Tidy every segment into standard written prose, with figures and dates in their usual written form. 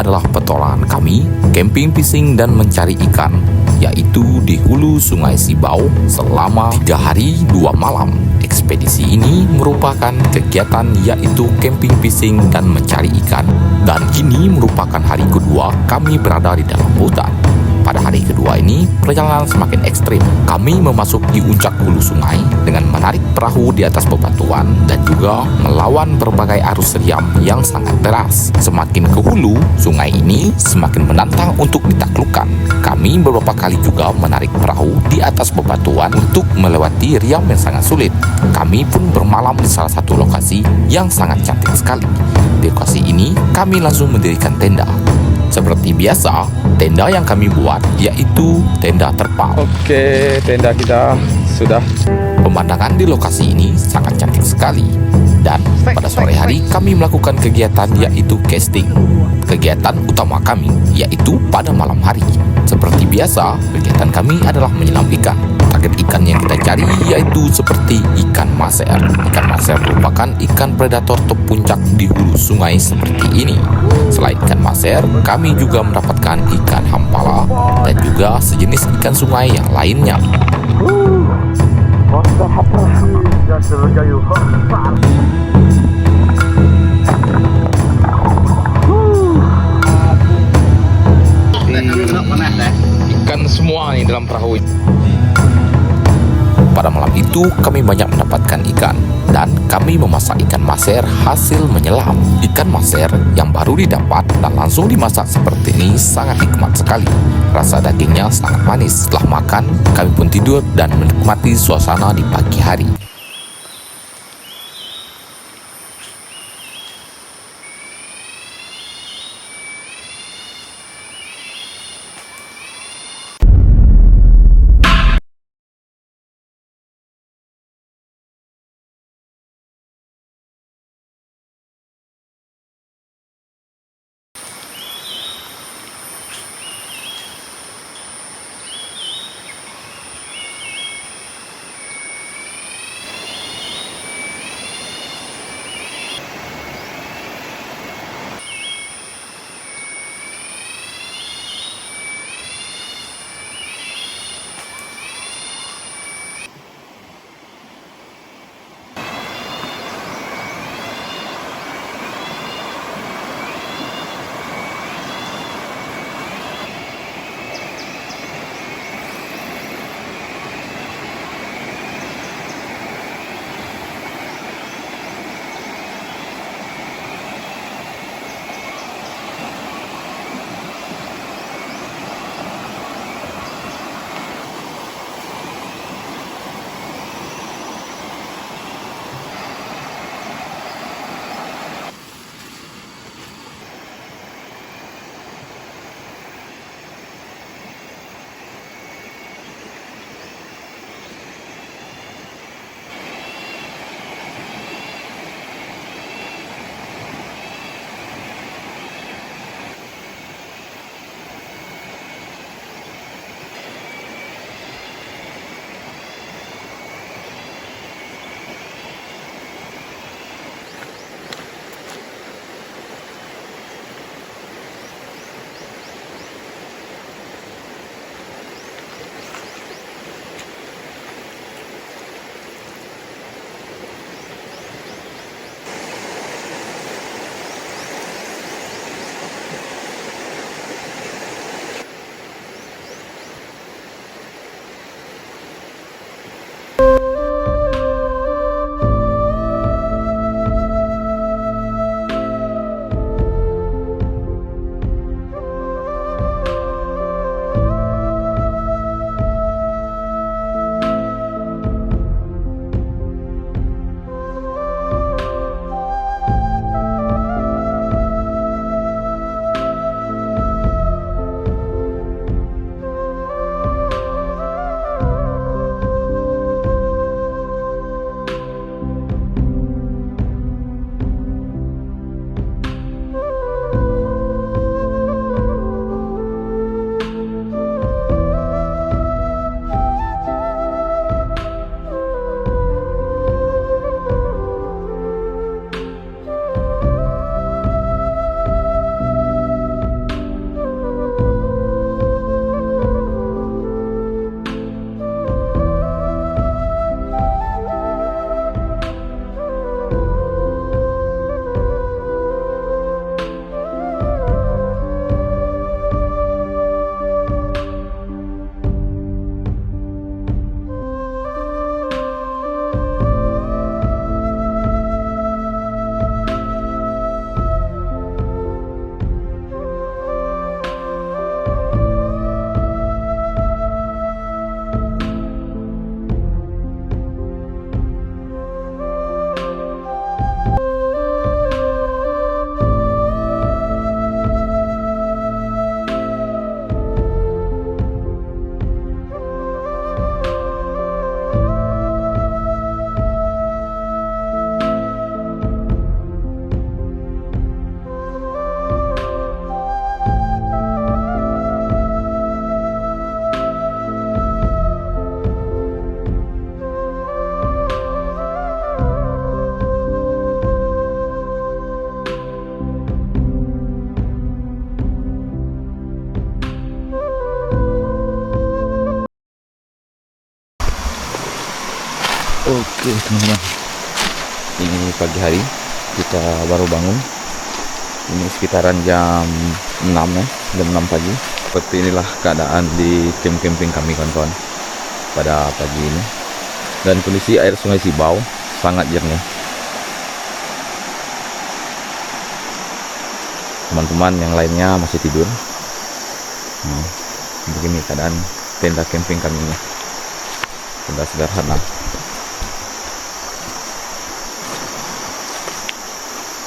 adalah petualangan kami, camping fishing dan mencari ikan, yaitu di hulu Sungai Sibau selama 3 hari 2 malam. Ekspedisi ini merupakan kegiatan yaitu camping fishing dan mencari ikan, dan ini merupakan hari kedua kami berada di dalam hutan. Pada hari kedua ini, perjalanan semakin ekstrim. Kami memasuki puncak hulu sungai dengan menarik perahu di atas bebatuan dan juga melawan berbagai arus riam yang sangat deras. Semakin ke hulu, sungai ini semakin menantang untuk ditaklukkan. Kami beberapa kali juga menarik perahu di atas bebatuan untuk melewati riam yang sangat sulit. Kami pun bermalam di salah satu lokasi yang sangat cantik sekali. Di lokasi ini, kami langsung mendirikan tenda. Seperti biasa, tenda yang kami buat yaitu tenda terpal. Oke, tenda kita sudah. Pemandangan di lokasi ini sangat cantik sekali. Dan pada sore hari kami melakukan kegiatan yaitu casting. Kegiatan utama kami yaitu pada malam hari. Seperti biasa, kegiatan kami adalah menyelam ikan. Target ikan yang kita cari yaitu seperti ikan maser. Ikan maser merupakan ikan predator terpuncak di hulu sungai seperti ini. Selain ikan maser, kami juga mendapatkan ikan hampala dan juga sejenis ikan sungai yang lainnya. Ikan semua nih dalam perahu. Pada malam itu kami banyak mendapatkan ikan dan kami memasak ikan maser hasil menyelam. Ikan maser yang baru didapat dan langsung dimasak seperti ini sangat nikmat sekali. Rasa dagingnya sangat manis. Setelah makan, kami pun tidur dan menikmati suasana di pagi hari. teman-teman, ini pagi hari, kita baru bangun. Ini sekitaran jam 6 ya, jam 6 pagi. Seperti inilah keadaan di tim camping kami kawan-kawan pada pagi ini. Dan kondisi air Sungai Sibau sangat jernih. Teman-teman yang lainnya masih tidur. Begini keadaan tenda camping kami ini. Tenda sederhana.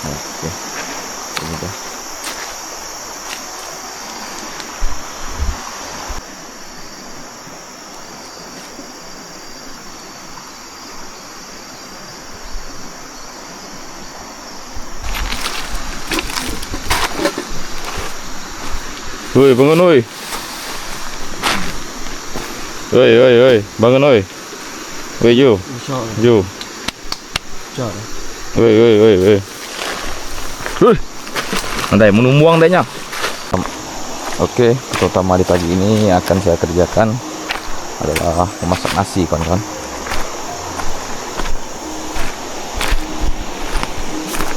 Oke, ini dah. Woi, bangun woi. Woi, bangun woi. Woi, Jo. Jo. Woi. Andai menumbuang dehnya. Oke, terutama di pagi ini akan saya kerjakan adalah memasak nasi, kawan-kawan.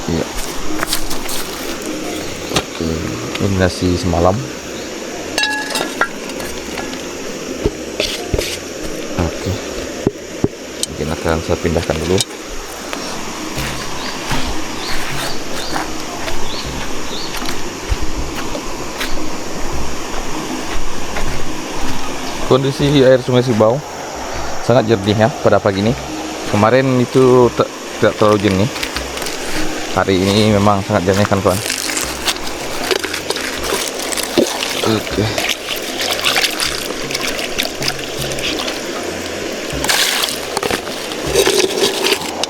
Iya. Oke, ini nasi semalam. Oke, mungkin akan saya pindahkan dulu. Kondisi air Sungai Sibau sangat jernih ya pada pagi ini. Kemarin itu tidak terlalu jernih. Hari ini memang sangat jernih kan kawan. Oke.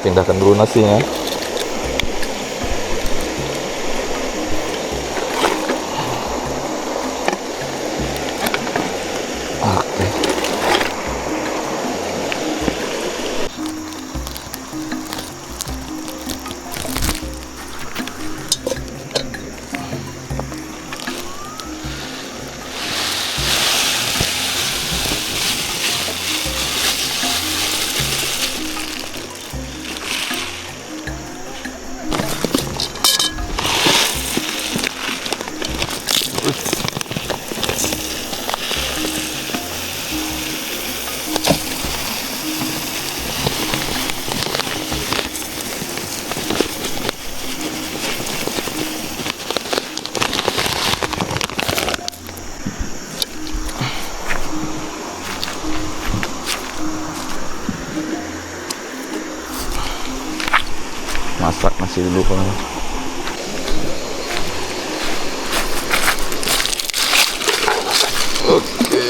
Pindahkan dulu nasinya. Oke. Masak nasi dulu kan. Oke.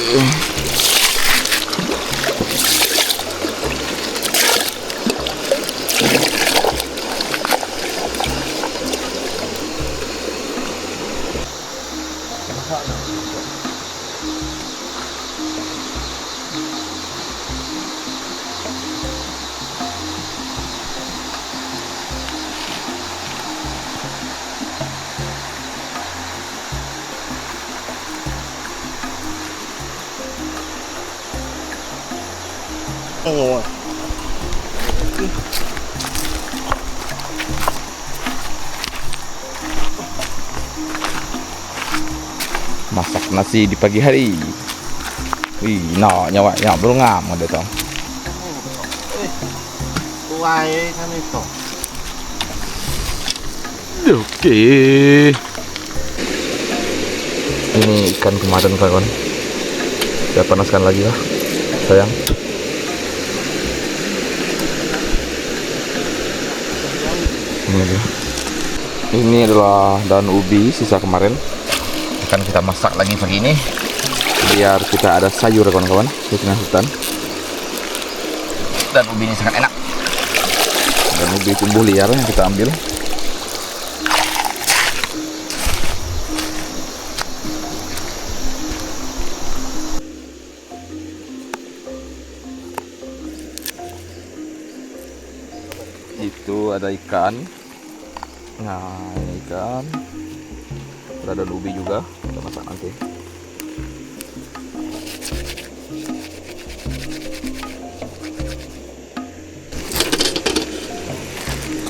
Masak nasi di pagi hari. Wih, nyawa belum ngam ada tau. Oke. Ini ikan kemarin kawan. Saya panaskan lagi lah, sayang. Ini adalah daun ubi sisa kemarin. Akan kita masak lagi pagi ini biar kita ada sayur kawan-kawan di tengah hutan. Dan ubi ini sangat enak. Dan ubi tumbuh liar yang kita ambil. Itu ada ikan. Nah, ini ikan. Ada ubi juga, kita masak nanti.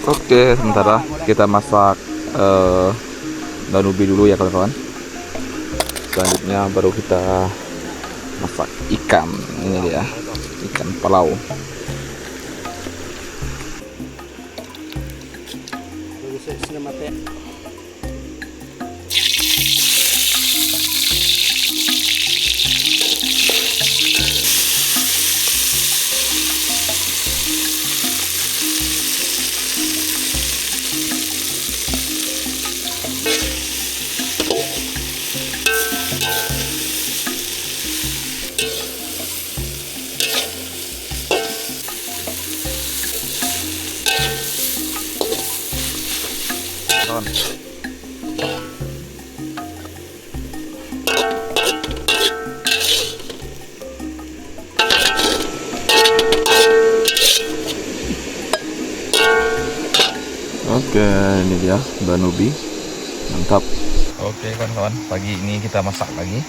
Oke, sementara kita masak daun ubi dulu ya kawan-kawan. Selanjutnya baru kita masak ikan. Ini dia, ikan palau. Oke, ini dia daun ubi, mantap. Oke kawan-kawan, pagi ini kita masak lagi.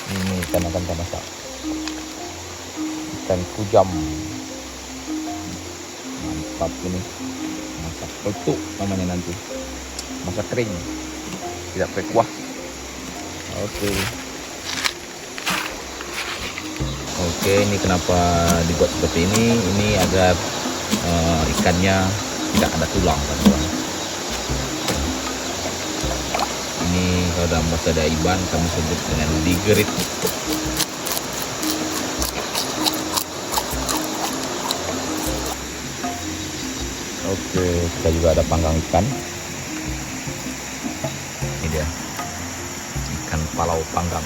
Ini ikan akan kita masak, ikan kujam, mantap ini. Masak petuk namanya nanti, masak kering, tidak pakai kuah. Oke, ini kenapa dibuat seperti ini? Ini agar ikannya tidak ada tulang, teman-teman. Ini kalau dalam bahasa Daiban kami sebut dengan digerit. Oke, kita juga ada panggang ikan. Ini dia, ikan palau panggang.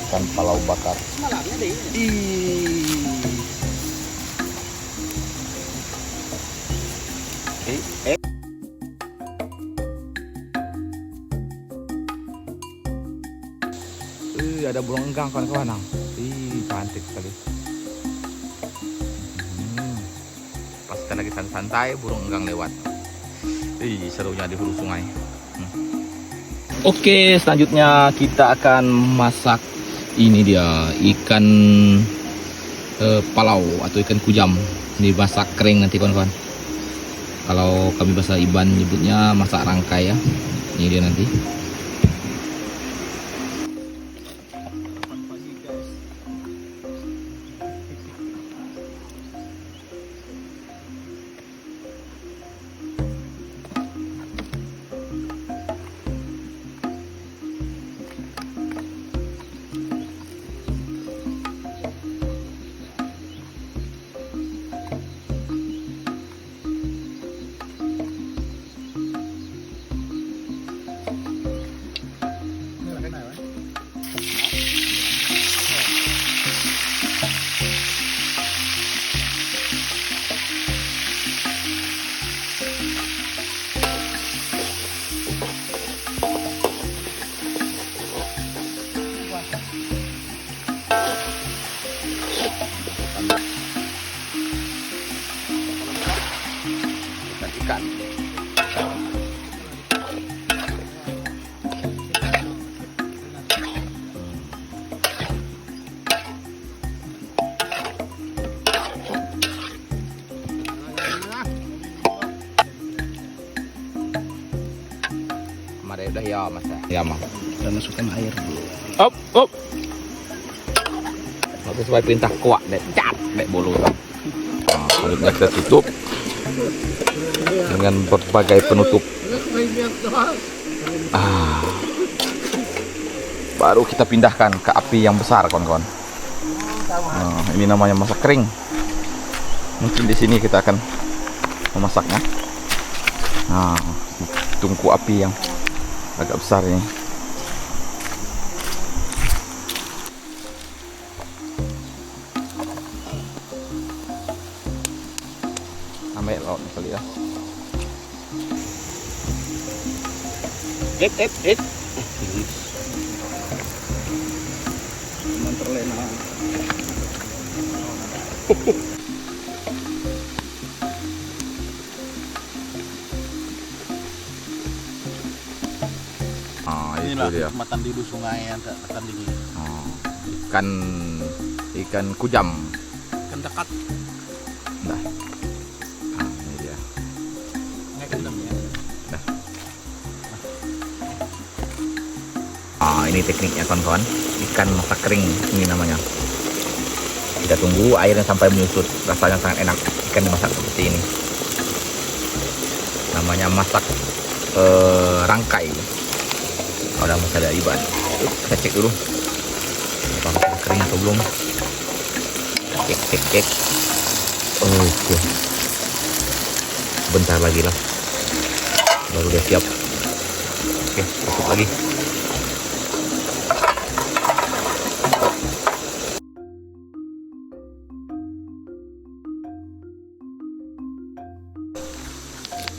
Ikan palau bakar. Ada burung enggang kawan-kawan. Cantik sekali. Pas kita lagi santai, burung enggang lewat. Serunya di hulu sungai. Oke, selanjutnya kita akan masak ini dia, ikan palau atau ikan kujam. Dimasak kering nanti kawan-kawan. Kalau kami bahasa Iban nyebutnya masak rangkai ya. Ini dia nanti. Ikan. Kemarin udah ya mas ya mah. Kita masukkan air dulu. Op. Tapi supaya perintah kuat deh, cat deh bolu. Nah, selanjutnya kita tutup dengan berbagai penutup. Baru kita pindahkan ke api yang besar, kawan-kawan. Nah, ini namanya masak kering. Mungkin di sini kita akan memasaknya. Nah, tungku api yang agak besar ini. Ambil laut kali ya. It. Terlena. Ah, itu Inilah dia. kenikmatan di hulu sungai yang tak tertandingi. Ah, ikan kujam. Kan dekat, Nah, ini dia. nggak kendam ya. Ini tekniknya kawan-kawan. Ikan masak kering ini namanya. Kita tunggu airnya sampai menyusut. Rasanya sangat enak ikan dimasak seperti ini. Namanya masak rangkai. Udah masih ada iban. Kita cek dulu. Apakah sudah kering atau belum? Cek. Oke. Bentar lagi lah. Baru udah siap. Oke, tutup lagi.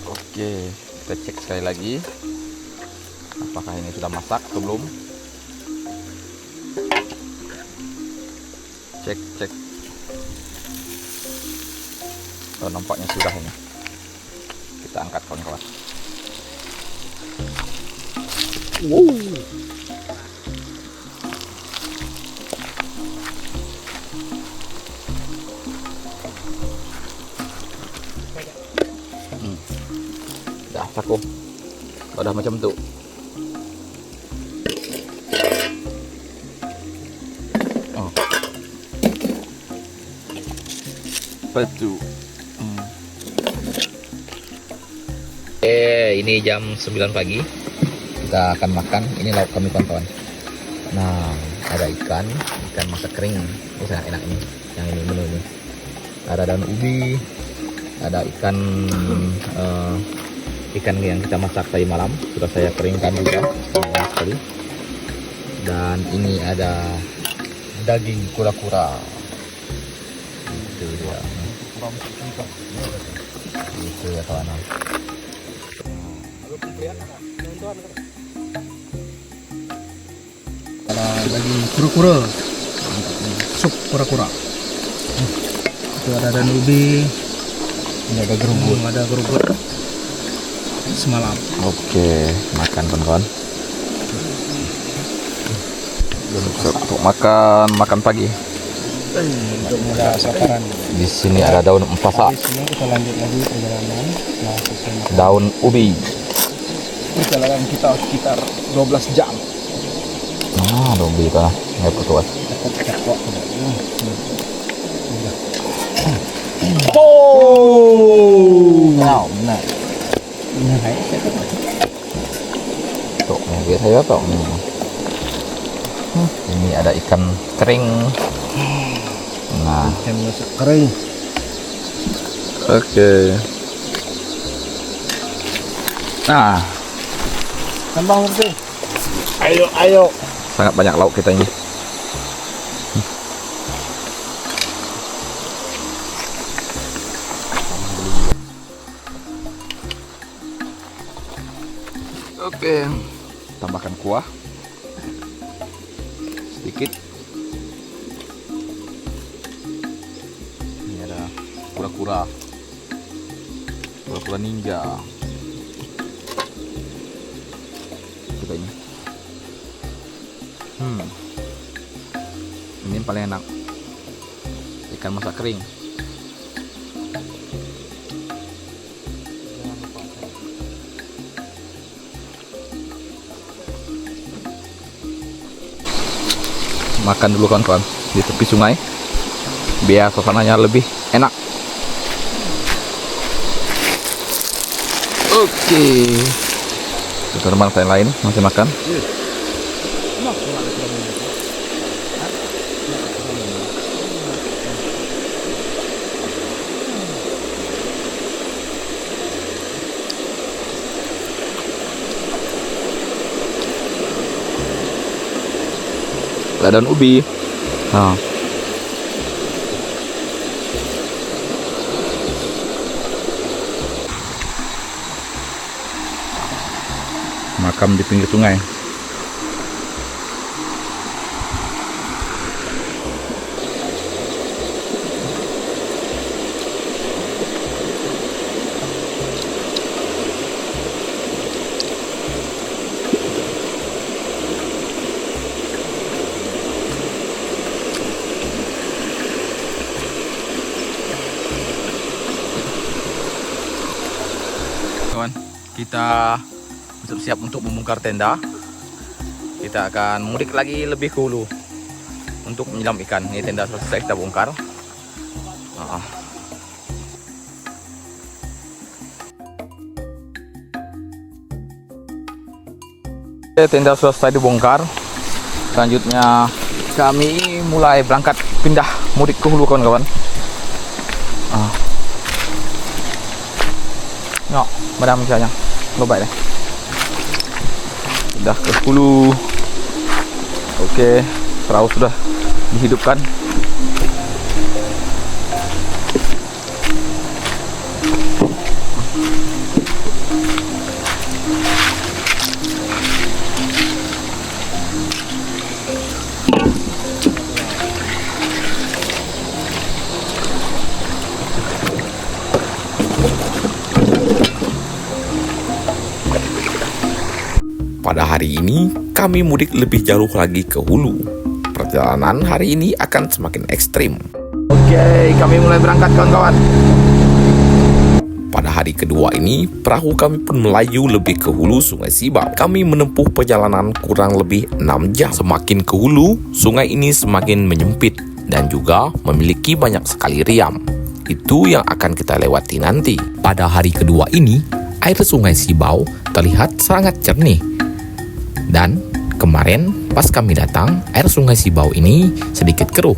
Oke, kita cek sekali lagi apakah ini sudah masak atau belum. Cek. Oh, nampaknya sudah ini. Kita angkat kawan-kawan. Dah saku. Udah macam tu. Oh. Betul. Ini jam 9 pagi. Kita akan makan. Ini lauk kami kawan-kawan. Nah, ada ikan masak kering. Ini sangat enak ini. Yang ini menu ini. Ada daun ubi, ada ikan yang kita masak tadi malam. Sudah saya keringkan juga. Enak sekali. Dan ini ada daging kura-kura. Itu dia. Itu ya kawan. Daging kura-kura, sup kura-kura. Itu ada daun ubi, Ini ada gerubut. ada gerubut semalam. Oke, makan kawan-kawan. Untuk makan pagi. Untuk mudah sasaran. Di sini ada daun empasa, Di sini kita lanjut lagi perjalanan. Nah, sesuai makan. daun ubi. Perjalanan kita sekitar 12 jam. Daun ubi itu lah. Nggak perlu. Cakep. Wow, benar. Benar hai. Tuh, biar saya tuh. Ini ada ikan kering. Nah, Ikan masak kering. oke. Nah, Kembang ngerti. Ayo. sangat banyak lauk kita ini. Oke, tambahkan kuah sedikit. Ini ada kura-kura ninja. Coba ini. Ini yang paling enak. Ikan masak kering. Makan dulu kawan-kawan di tepi sungai biar suasananya lebih enak. Oke, teman-teman saya lain masih makan. Daun ubi. Nah. Makam di pinggir sungai. Kita siap untuk membongkar tenda. Kita akan mudik lagi lebih ke hulu untuk menyelam ikan. Ini tenda selesai kita bongkar. Tenda selesai dibongkar. Selanjutnya kami mulai berangkat pindah mudik ke hulu, kawan-kawan. Ngok, madam misalnya. Lo baik deh. Sudah ke hulu. Oke, perahu sudah dihidupkan. Pada hari ini, kami mudik lebih jauh lagi ke hulu. Perjalanan hari ini akan semakin ekstrim. Oke, kami mulai berangkat, kawan-kawan. Pada hari kedua ini, perahu kami pun melaju lebih ke hulu Sungai Sibau. Kami menempuh perjalanan kurang lebih 6 jam. Semakin ke hulu, sungai ini semakin menyempit dan juga memiliki banyak sekali riam. Itu yang akan kita lewati nanti. Pada hari kedua ini, air Sungai Sibau terlihat sangat jernih. Dan kemarin pas kami datang, air Sungai Sibau ini sedikit keruh.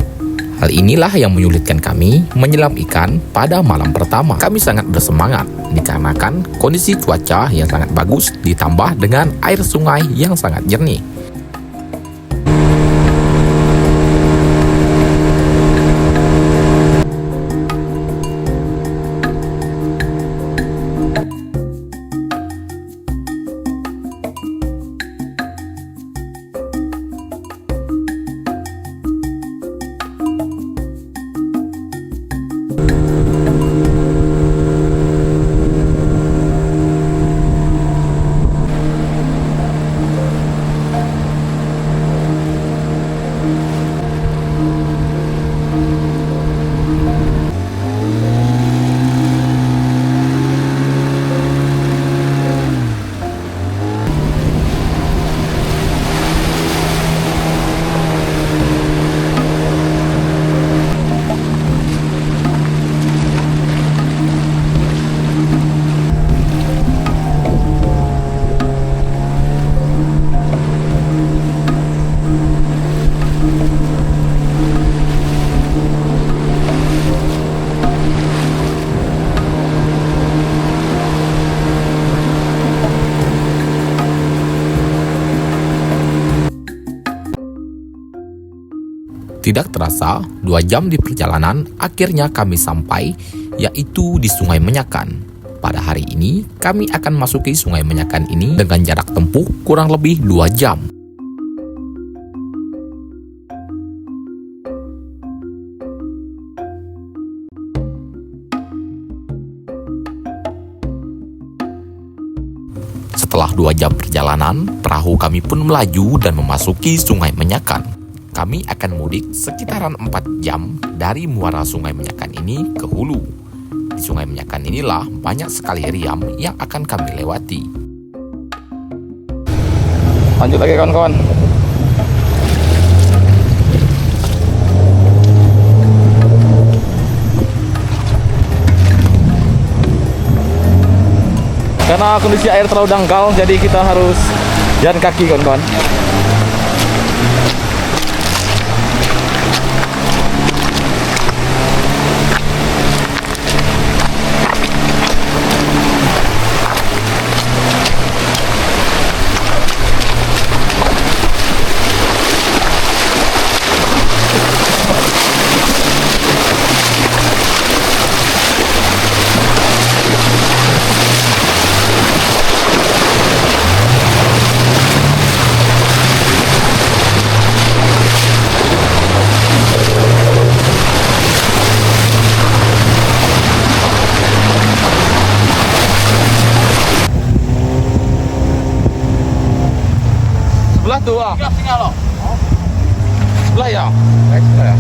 Hal inilah yang menyulitkan kami menyelam ikan pada malam pertama. Kami sangat bersemangat dikarenakan kondisi cuaca yang sangat bagus ditambah dengan air sungai yang sangat jernih. Tidak terasa, 2 jam di perjalanan, akhirnya kami sampai, yaitu di Sungai Menyakan. Pada hari ini, kami akan masuki Sungai Menyakan ini dengan jarak tempuh kurang lebih 2 jam. Setelah 2 jam perjalanan, perahu kami pun melaju dan memasuki Sungai Menyakan. Kami akan mudik sekitaran 4 jam dari muara Sungai Menyakan ini ke hulu. Di Sungai Menyakan inilah banyak sekali riam yang akan kami lewati. Lanjut lagi, kawan-kawan. Karena kondisi air terlalu dangkal, jadi kita harus jalan kaki, kawan-kawan. Sebelah tuh ah. Sebelah ya. Sebelah ya.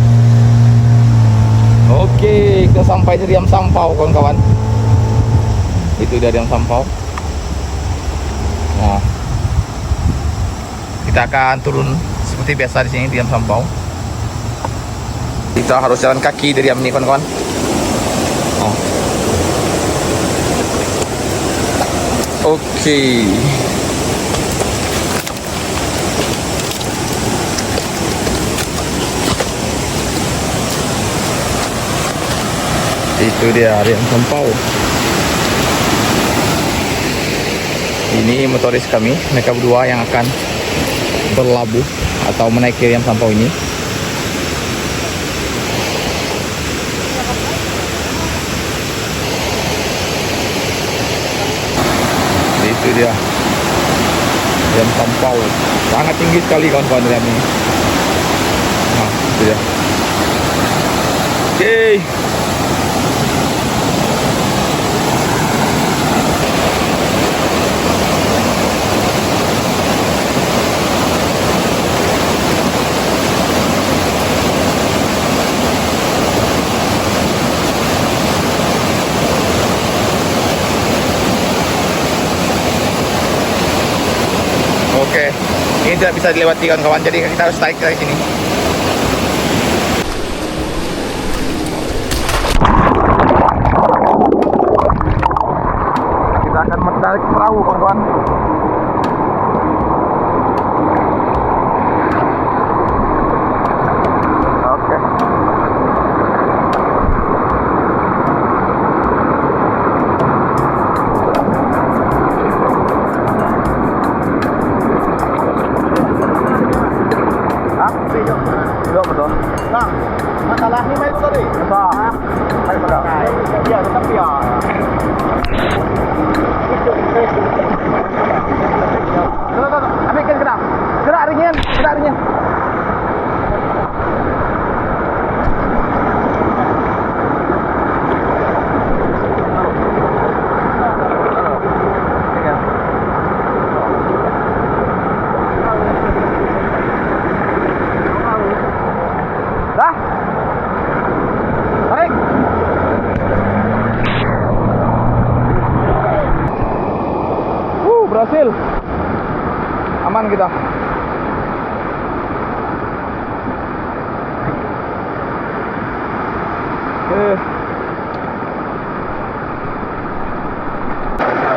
Oke, kita sampai di Riam Sampau, kawan-kawan. Itu dari Riam Sampau. Oh. Kita akan turun seperti biasa di sini di Diam Sampau. Kita harus jalan kaki dari Diam ini, kawan-kawan. Oh. Oke. Itu dia Diam Sampau. Ini motoris kami, mereka berdua yang akan berlabuh atau menaiki Diam Sampau ini. Itu dia Diam Sampau, sangat tinggi sekali kawan-kawan Diam ini. Nah, itu dia. Oke. Oke, ini tidak bisa dilewati kawan-kawan, jadi kita harus tarik dari sini. Kita akan menarik perahu kawan-kawan. Oke. Betul. Nah, masalahnya main itu tadi. Nah, Main pada. Ya, tetapi ya. Tuh, ambilkan gerak. Gerak ringan, gerak ringan. Dah. Tarik. Berhasil. Aman kita.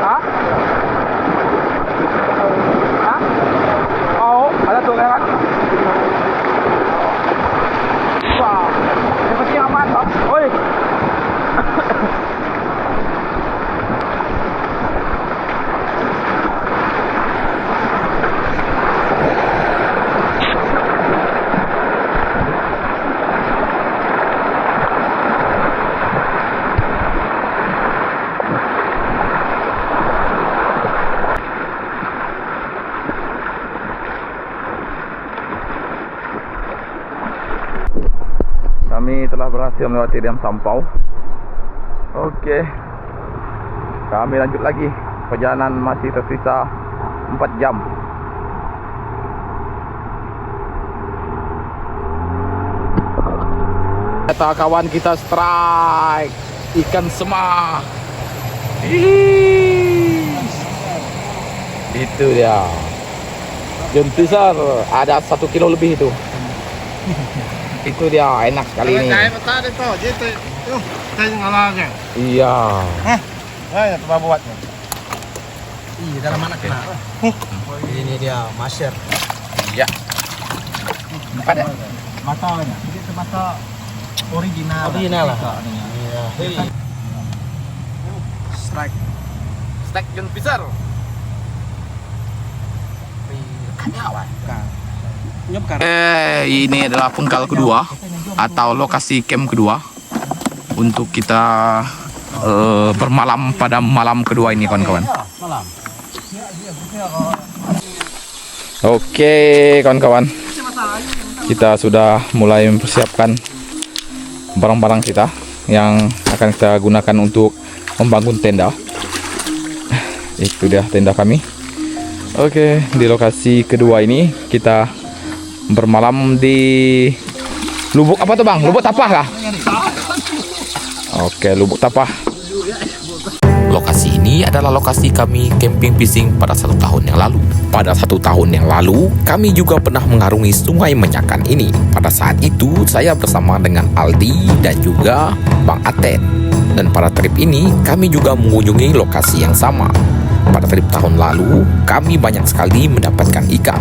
Hah? Hah? Oh, ada tuh lewat. Wah, yang penting aman, Pak. Oi. Kami telah berhasil melewati Diam Sampau. Oke. Kami lanjut lagi. Perjalanan masih tersisa 4 jam. Kata kawan kita strike ikan sema. Itu dia. Jun besar, ada 1 kilo lebih itu. Itu dia, enak sekali ini. Tadi tuh, jadi tuh, saya ngalangnya. Iya. Ya, coba buatnya. Iya, dalam anak kena. Ini dia, masyar. Iya. Empat ya? Matanya, jadi itu mata original. Original lah. Iya. Strike. Steak Jun besar. Ini adalah penggal kedua atau lokasi camp kedua untuk kita bermalam pada malam kedua ini, kawan-kawan. Malam. Oke, kawan-kawan, kita sudah mulai mempersiapkan barang-barang kita yang akan kita gunakan untuk membangun tenda. Itu dia tenda kami. Oke, di lokasi kedua ini kita bermalam di lubuk apa tuh, Bang? Lubuk Tapah kah? Oke, lubuk Tapah. Lokasi ini adalah lokasi kami camping fishing pada 1 tahun yang lalu. Pada 1 tahun yang lalu, kami juga pernah mengarungi Sungai Menyakan ini. Pada saat itu, saya bersama dengan Aldi dan juga Bang Aten. Dan pada trip ini, kami juga mengunjungi lokasi yang sama. Pada trip tahun lalu, kami banyak sekali mendapatkan ikan,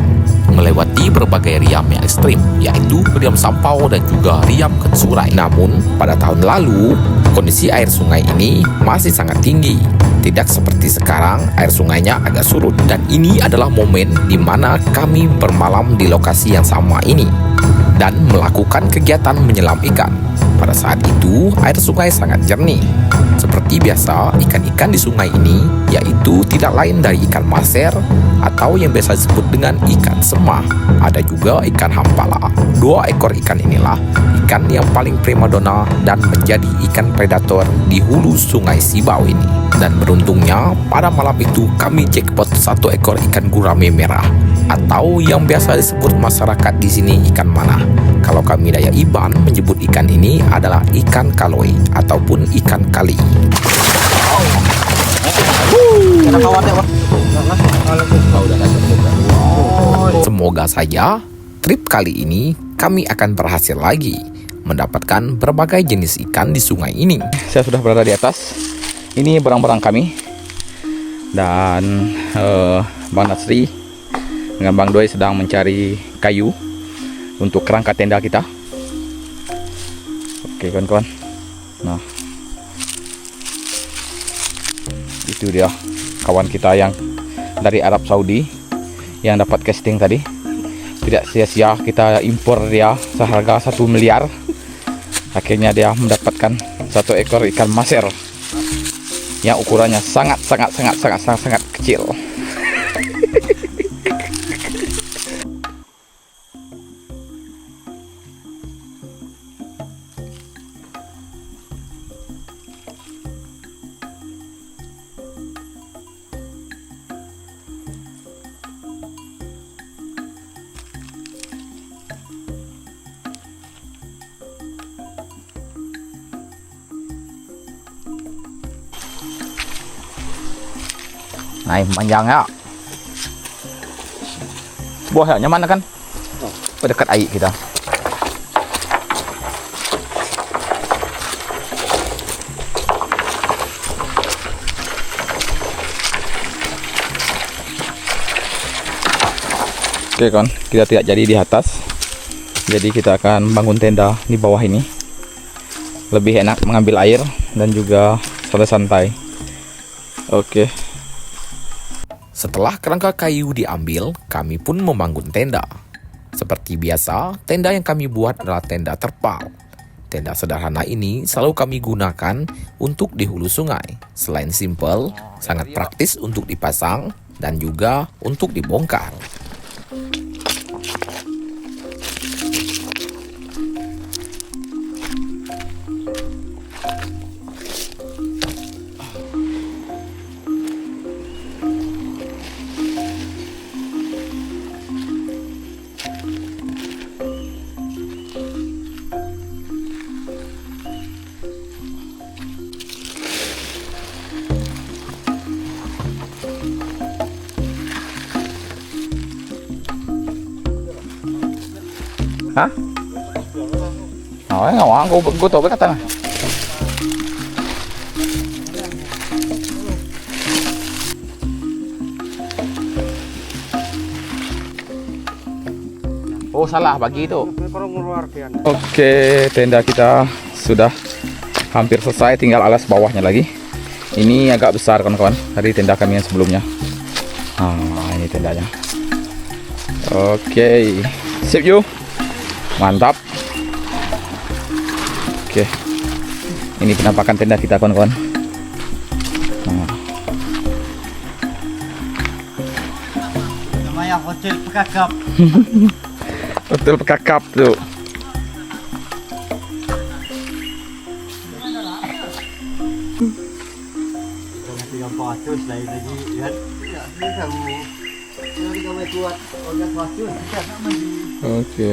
melewati berbagai riam yang ekstrim, yaitu riam Sampau dan juga riam Kensurai. Namun, pada tahun lalu, kondisi air sungai ini masih sangat tinggi. Tidak seperti sekarang, air sungainya agak surut. Dan ini adalah momen di mana kami bermalam di lokasi yang sama ini dan melakukan kegiatan menyelam ikan. Pada saat itu, air sungai sangat jernih. Seperti biasa, ikan-ikan di sungai ini yaitu tidak lain dari ikan maser atau yang biasa disebut dengan ikan semah. Ada juga ikan hampala. 2 ekor ikan inilah ikan yang paling primadona dan menjadi ikan predator di hulu Sungai Sibau ini. Dan beruntungnya, pada malam itu kami jackpot 1 ekor ikan gurame merah atau yang biasa disebut masyarakat di sini ikan manah. Kalau kami Dayak Iban menyebut ikan ini adalah ikan kaloi ataupun ikan kali. Semoga saja trip kali ini kami akan berhasil lagi mendapatkan berbagai jenis ikan di sungai ini. Saya sudah berada di atas. Ini barang-barang kami. Dan Bang Nasri dengan Bang Doi sedang mencari kayu untuk kerangka tenda kita. Oke kawan-kawan. Nah, itu dia kawan kita yang dari Arab Saudi yang dapat casting tadi. Tidak sia-sia kita impor dia seharga 1 miliar. Akhirnya dia mendapatkan 1 ekor ikan maser yang ukurannya sangat kecil. Nah, panjang ya. Buahnya mana kan? Dekat air kita. Oke kan, kita tidak jadi di atas. Jadi kita akan bangun tenda di bawah ini. Lebih enak mengambil air dan juga santai-santai. Oke. Setelah kerangka kayu diambil, kami pun membangun tenda. Seperti biasa, tenda yang kami buat adalah tenda terpal. Tenda sederhana ini selalu kami gunakan untuk di hulu sungai. Selain simple, sangat praktis untuk dipasang dan juga untuk dibongkar. Hah? Nói ngầu hả? Cô tổ với các tên này. Oh salah bagi itu. Oke, tenda kita sudah hampir selesai, tinggal alas bawahnya lagi. Ini agak besar kawan-kawan dari tenda kami yang sebelumnya. Nah, ini tendanya. Oke, sip you. Mantap. Oke. Ini penampakan tenda kita kawan-kawan. Nah. Namanya Hotel Pekakap. Hotel Pekakap tuh. Oke.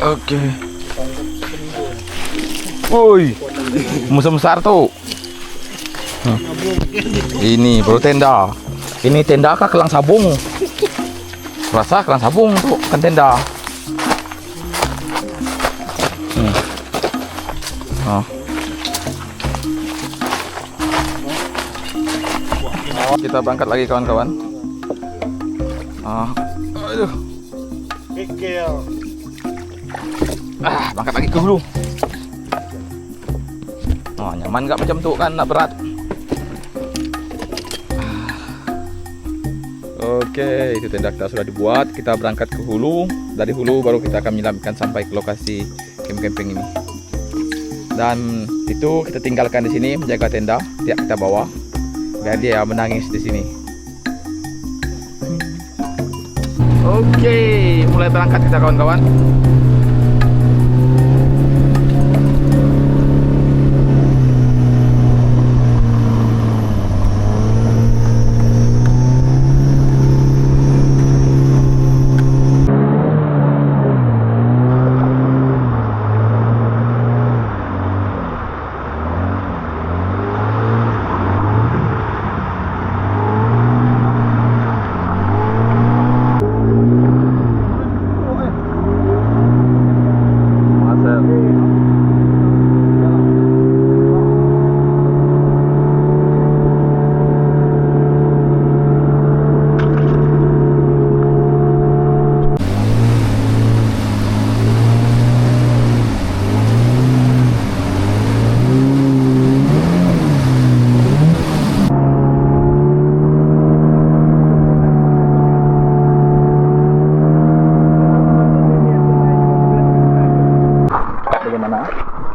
Oke. Woi, musuh besar tuh. Ini baru tenda. Ini tenda kah kelang sabung? Rasa kelang sabung tuh kan tenda. Kita berangkat lagi kawan-kawan. Aduh. Berangkat lagi ke hulu. Nyaman nggak macam tuh kan, nak berat. Oke, itu tenda kita sudah dibuat. Kita berangkat ke hulu. Dari hulu baru kita akan menyelamkan sampai ke lokasi camping ini. Dan itu kita tinggalkan di sini menjaga tenda, tidak kita bawa biar dia menangis di sini. Oke, mulai berangkat kita kawan-kawan.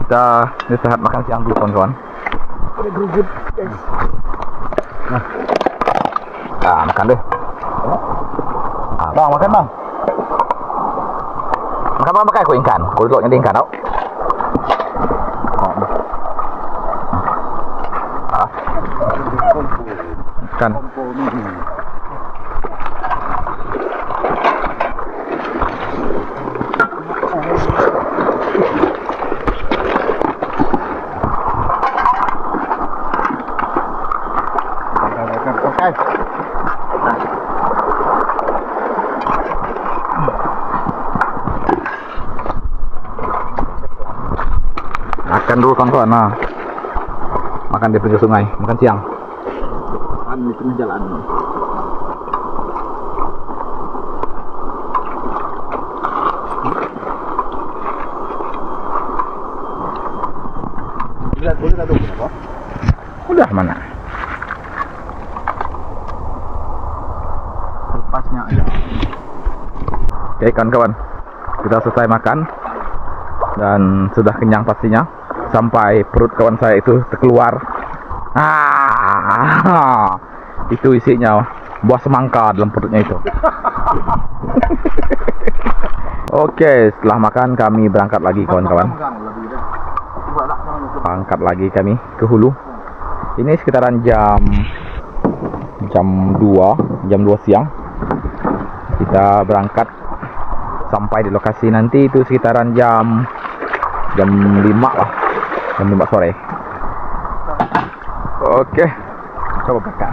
Kita istirahat makan siang dulu kawan-kawan. Nah, makan deh. Bang, makan bang. Makan bang, makan kuih ikan. Kuih telurnya di ikan tau. Ikan. Makan dulu kawan-kawan. Nah, makan di pinggir sungai, makan siang. Makan di tengah jalan. Udah mana? Lepasnya aja. Oke kawan-kawan, kita selesai makan dan sudah kenyang pastinya. Sampai perut kawan saya itu terkeluar. Itu isinya buah semangka dalam perutnya itu. Oke, setelah makan kami berangkat lagi kawan-kawan. Berangkat lagi kami ke hulu. Ini sekitaran jam 2 siang. Kita berangkat sampai di lokasi nanti itu sekitaran jam 5 lah. Jam 5 sore. Oke, coba buka.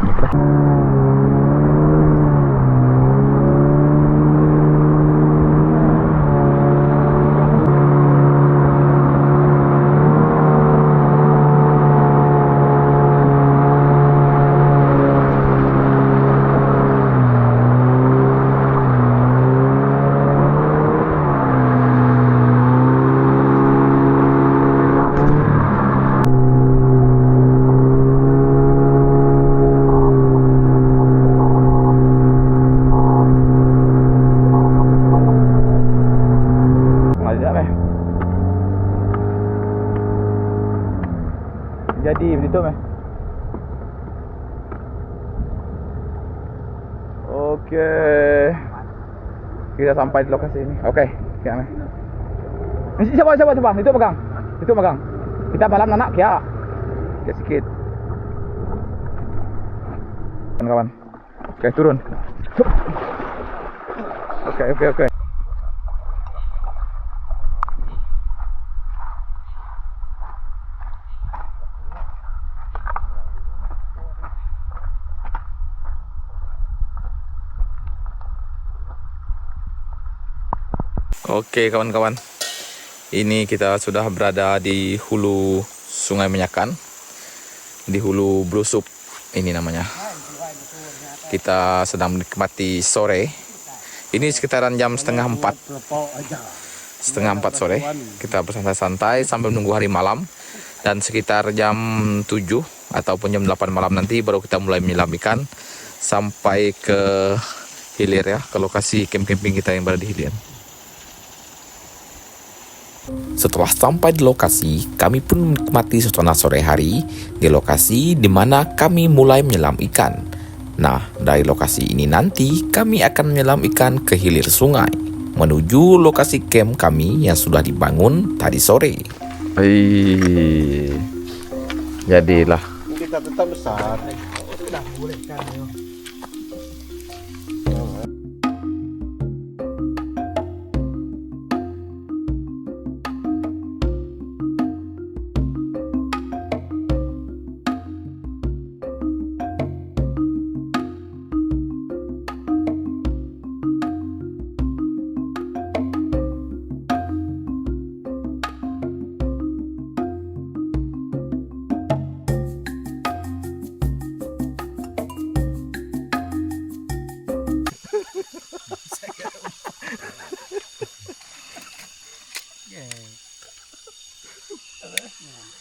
Jadi begitu meh. Oke. Kita sampai di lokasi ini. Oke, ya meh. Coba. Itu pegang. Kita balam anak ya. Ya sikit. Kawan-kawan. Oke, turun. Oke. Oke kawan-kawan, ini kita sudah berada di hulu Sungai Menyakan, di hulu Blusup ini namanya. Kita sedang menikmati sore. Ini sekitaran jam setengah 4 sore. Kita bersantai-santai sambil menunggu hari malam. Dan sekitar jam 7 ataupun jam 8 malam nanti baru kita mulai menyelam ikan sampai ke hilir ya, ke lokasi camping kita yang berada di hilir. Setelah sampai di lokasi, kami pun menikmati suasana sore hari di lokasi di mana kami mulai menyelam ikan. Nah, dari lokasi ini nanti kami akan menyelam ikan ke hilir sungai menuju lokasi camp kami yang sudah dibangun tadi sore. Jadilah. Kita tetap besar. Sudah boleh kan.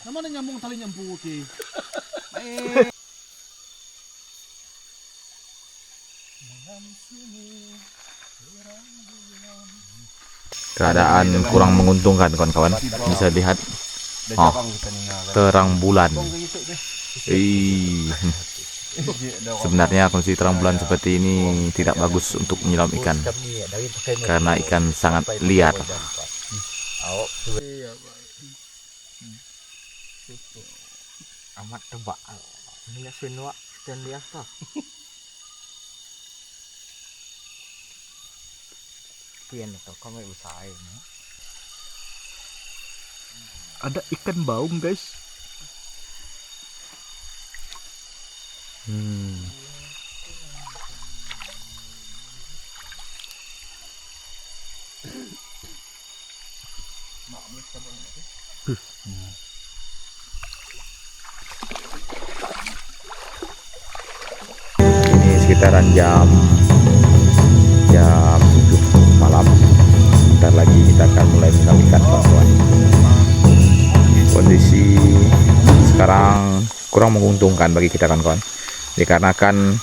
Namanya nyambung tali nyambung oke. Keadaan kurang menguntungkan kawan-kawan. Bisa lihat terang bulan. Sebenarnya kondisi terang bulan seperti ini tidak bagus untuk menyelam ikan karena ikan sangat liar. Amat tebak. Ini semua dan lihat toh. Pian itu kamu usahain. Ada ikan baung guys. Ini sekitaran jam 7 malam. Bentar lagi kita akan mulai menyelam ikan kawan-kawan. Kondisi sekarang kurang menguntungkan bagi kita kawan-kawan, dikarenakan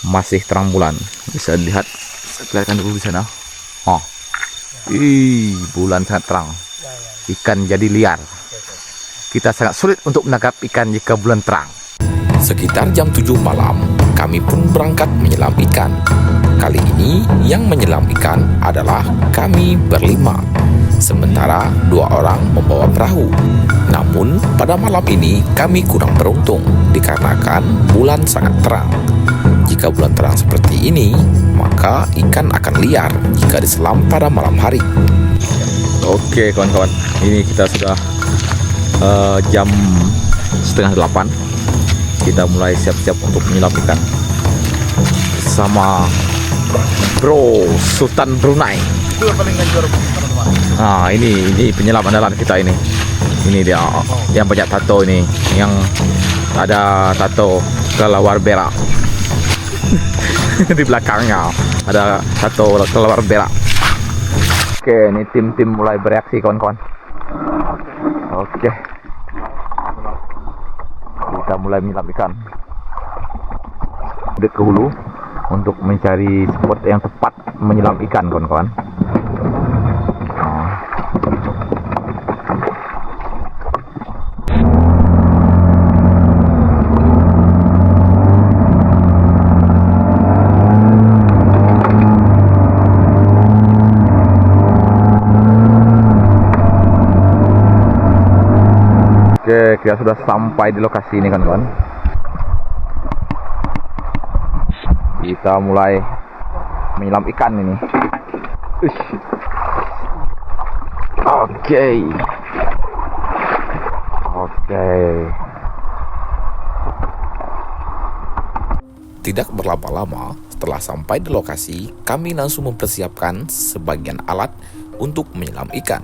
masih terang bulan. Bisa dilihat, saya perlihatkan dulu di sana. Bulan sangat terang. Ikan jadi liar. Kita sangat sulit untuk menangkap ikan jika bulan terang. Sekitar jam 7 malam, kami pun berangkat menyelam ikan. Kali ini yang menyelam ikan adalah kami berlima. Sementara 2 orang membawa perahu. Namun pada malam ini kami kurang beruntung dikarenakan bulan sangat terang. Jika bulan terang seperti ini, maka ikan akan liar jika diselam pada malam hari. Oke kawan-kawan, ini kita sudah jam setengah 8. Kita mulai siap-siap untuk menyelam ikan bersama Bro Sultan Brunei. Itu yang paling ngajar teman-teman. Nah ini penyelam andalan kita ini. Ini dia yang banyak tato ini, yang ada tato kelelawar berak. Di belakangnya ada tato kelelawar berak. Oke, ini tim-tim mulai bereaksi kawan-kawan. Oke. Kita mulai menyelam ikan. Dek ke hulu untuk mencari spot yang tepat menyelam ikan kawan-kawan. Oke, kita sudah sampai di lokasi ini kawan-kawan. Kita mulai menyelam ikan ini. Oke. Tidak berlama-lama, Setelah sampai di lokasi, kami langsung mempersiapkan sebagian alat untuk menyelam ikan.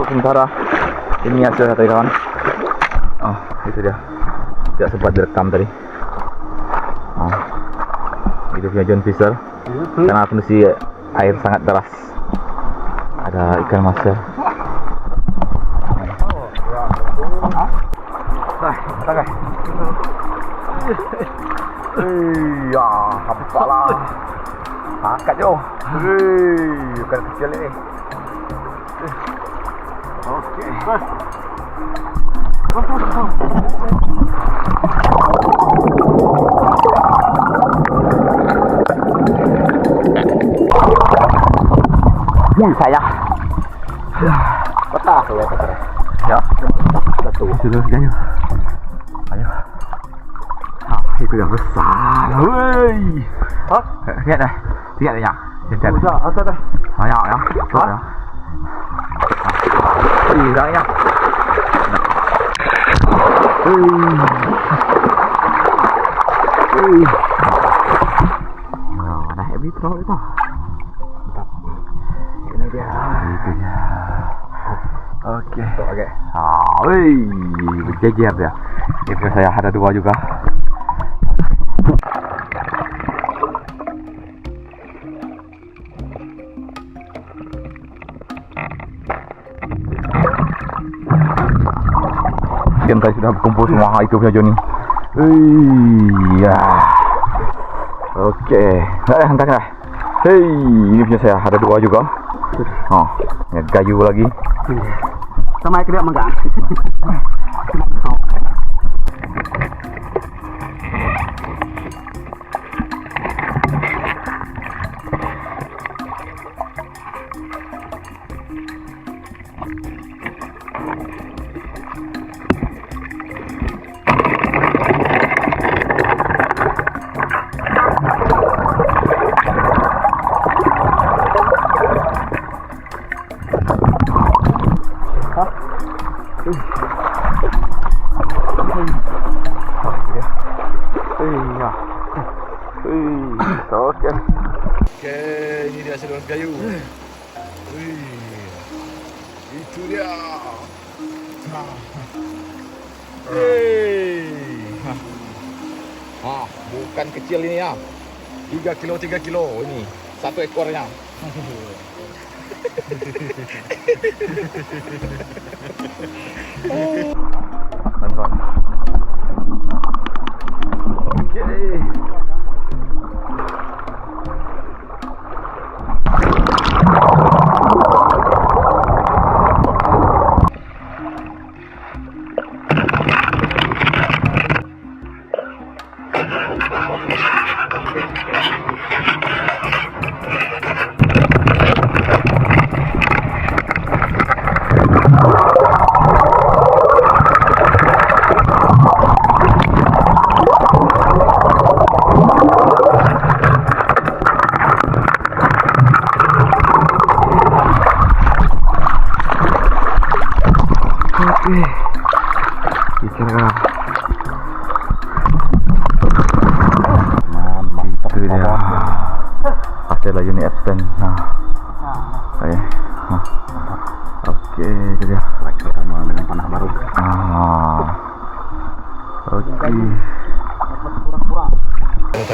Sementara ini hasil tadi kawan. Oh, itu dia. Tidak sempat direkam tadi. Oh, itu punya John Fisher. Karena kondisi air sangat deras. Ada ikan maser. Ya, habis pala. Angkat jo. Ikan kecil ni. Okey. Ya saya. Patah tu ya. Ya. Satu. Sudah gayo. Ayo. Ah, itu yang besar. Woi. Hah? Lihat dah. Lihat dah ya. Jangan. Sudah, ada dah. Ayo ya. Sudah ya. Dah ya. Nah, dah habis terus itu. Ini dia. Itu dia. Okey. Okey. Berjejer dia. Ini saya ada dua juga. Ikan tadi sudah berkumpul semua itu punya Johnny. Iya. Okey. Dah hantar dah. Hei, ini punya saya ada dua juga. Oh, ya gayu lagi. Sama air enggak? Okey, ini dia seluruh kayu. Itu dia. Bukan kecil ini ya. 3 kilo ini. Satu ekornya. Teman-teman. Okey.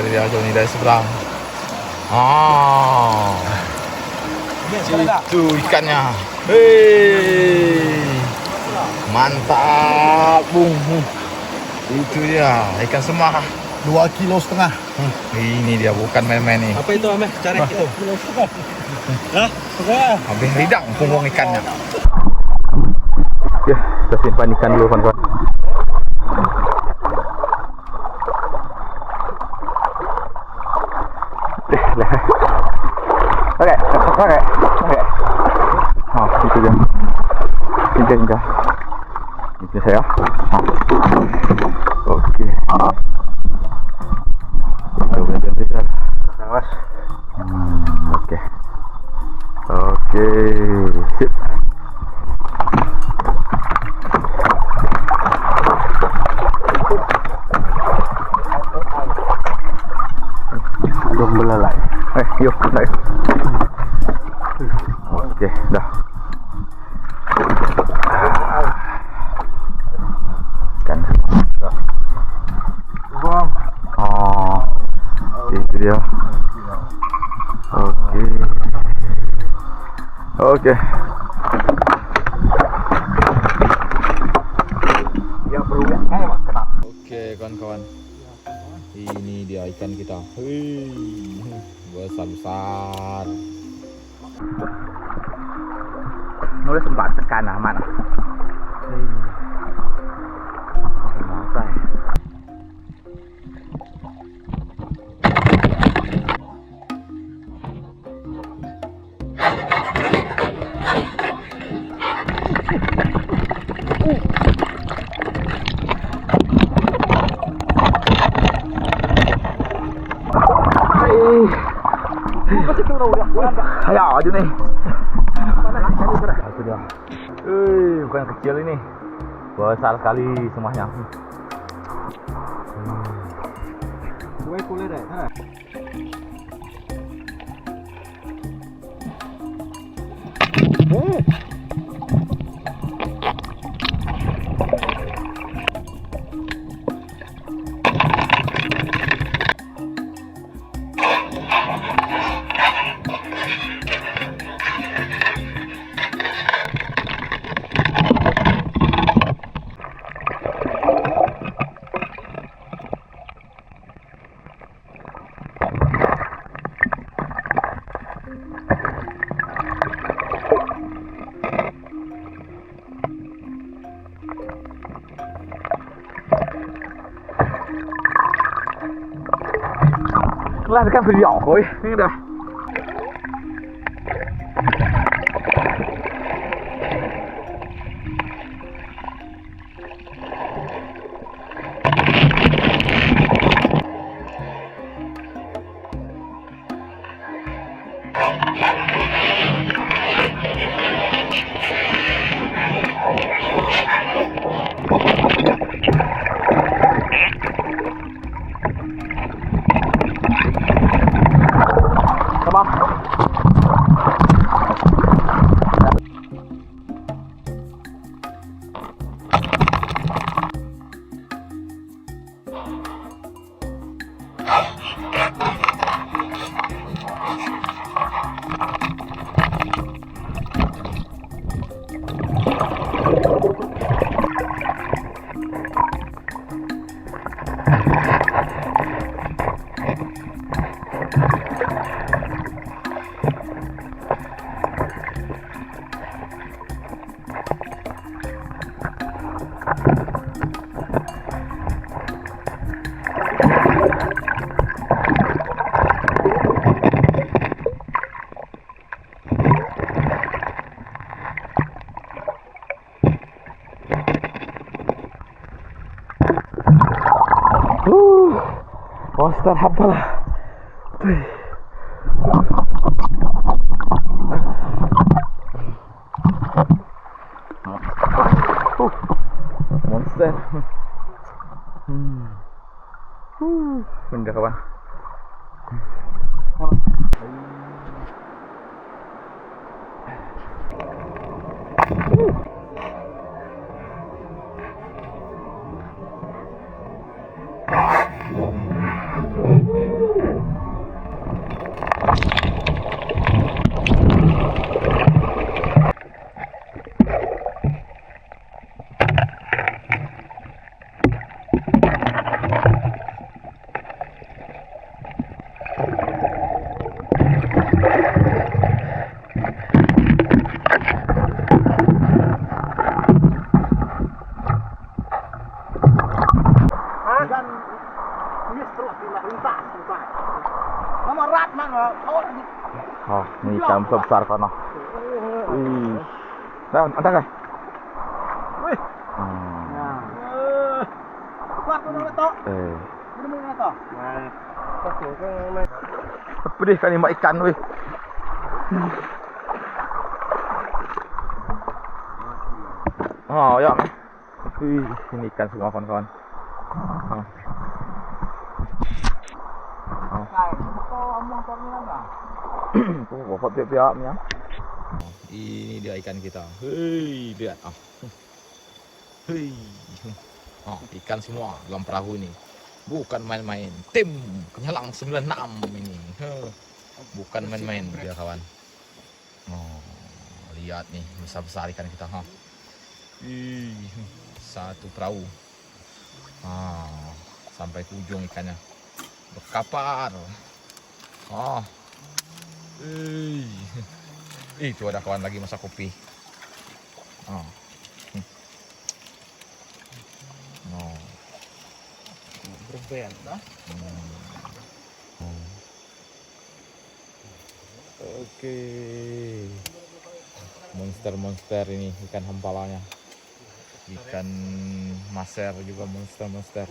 Dari dia nih dari seberang. Ah, itu ikannya. Hei, mantap, Bung. Itu dia ikan semar. 2,5 kilo. Ini dia bukan main-main nih. Apa itu Ameh? Cari itu. Hah? Habis ridang punggung ikannya. Oke, kita simpan ikan dulu kawan-kawan. Oke. Oh, itu dia. Injak. Itu saya. Oke. Aduh, jam besar. Awas. Oke. Oke, sip. Belum belalai. Yuk, naik. Oke, dah. Ikan. Buang. Oh, itu dia. Oke. Ya berulang. Kena. Oke, kawan-kawan. Ini dia ikan kita. Besar-besar. Nulis sempat tekan aman. Ayo aja nih. Itu dia. Bukan yang kecil ini. Besar sekali semuanya. Gue kulit deh. Là cái phần nhỏ thôi, nghe được. Monster apa lah? Monster. Benda kawan. Mama rat mang. Oh. Oh, ini ikan besar kono. Wih. Nah, ada kan? Wih. Nah. Kuat kono to. Bener to. Nah. Pedih kan ini ikan wih. Oh, ya. Wih, ini ikan semua kawan-kawan. Ini dia ikan kita. Hei, lihat. Hei. Oh, ikan semua dalam perahu ini. Bukan main-main. Tim Kenyalang 96 ini. Bukan main-main dia kawan. Oh, lihat nih besar-besar ikan kita. Satu perahu. Sampai ke ujung ikannya. Berkapar. Itu ada kawan lagi masak kopi. Berben dah. Oke. Monster-monster ini ikan hampalanya. Ikan maser juga monster-monster.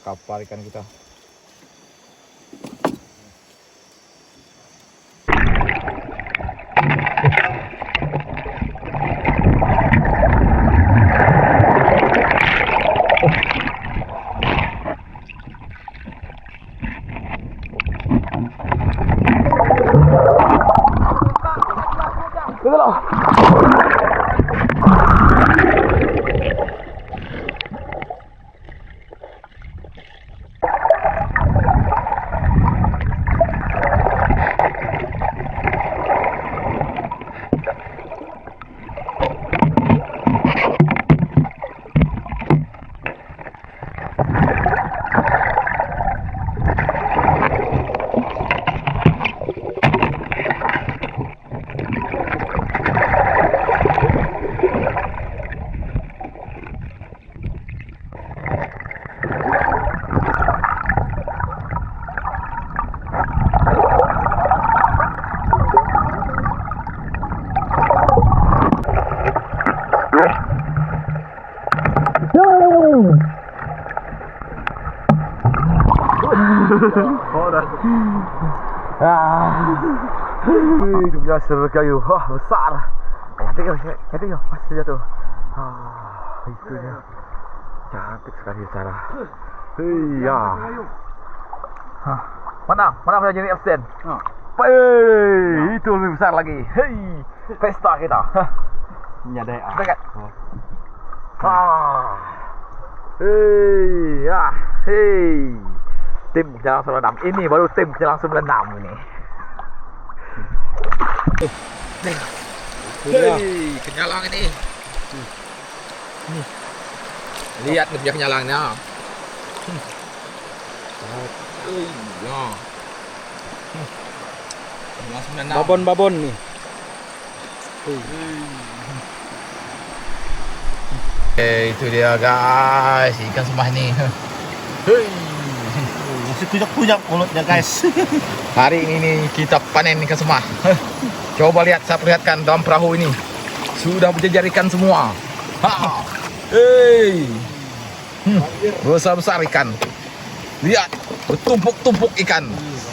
Kapal ikan kita. Gitu loh. Itu punya kayu, wah besar. Cantik ya, pasti jatuh. Itu dia. Cantik sekali cara. Iya. Mana punya jenis absen? Itu lebih besar lagi. Hei, pesta kita. Nyadai ah. Dekat. Hei. Tim Kenyalang 96. Ini baru tim Kenyalang 96 ini. Hei, Kenyalang ini. Lihat nih punya Kenyalangnya. Babon nih. Itu dia guys, ikan semah ini. Masih tujak mulutnya guys. Hari ini nih kita panen ikan semah. Coba lihat, saya perlihatkan dalam perahu ini sudah berjejer ikan semua. Besar ikan. Lihat, bertumpuk-tumpuk ikan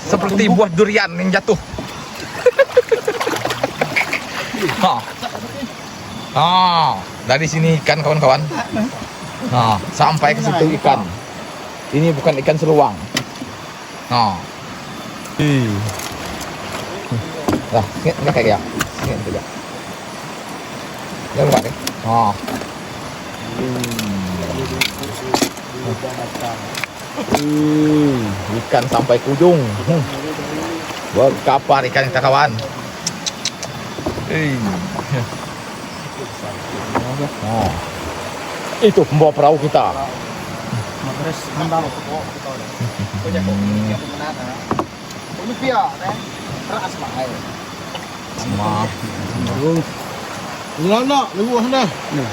seperti buah durian yang jatuh. Dari sini ikan kawan-kawan. Sampai ke situ ikan. Ini bukan ikan seluang. Ini kayak ya. Ini juga. Ya bukan deh. Ikan sampai ke ujung. Berkapar ikan kita kawan. Itu pembawa perahu kita. Terus membawa pokok kita. Punya kopi yang menata. Ini pia, ras mahal. Semua. Nak, luah dah. Nah.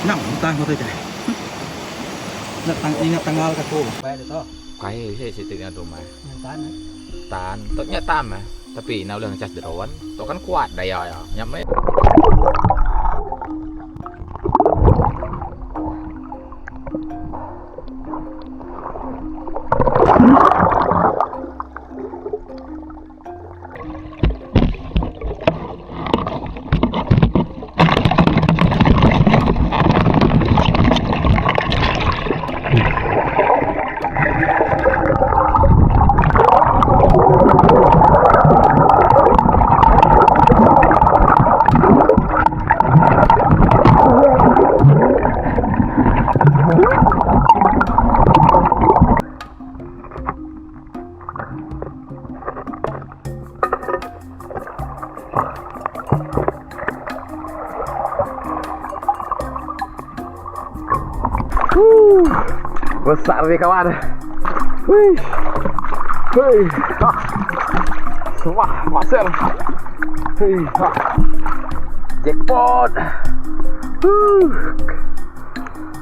Nang, utang kau tu je. Ingat tanggal ke tu. Baik itu. Kaya saya situ dengan rumah. Tan. Tan, toknya tam ya. Tapi nah udah ngecas derawan, to kan kuat daya ya. Nyampe. Besar nih kawan. Wih. Wih. Semua masuk. Wih. Jackpot.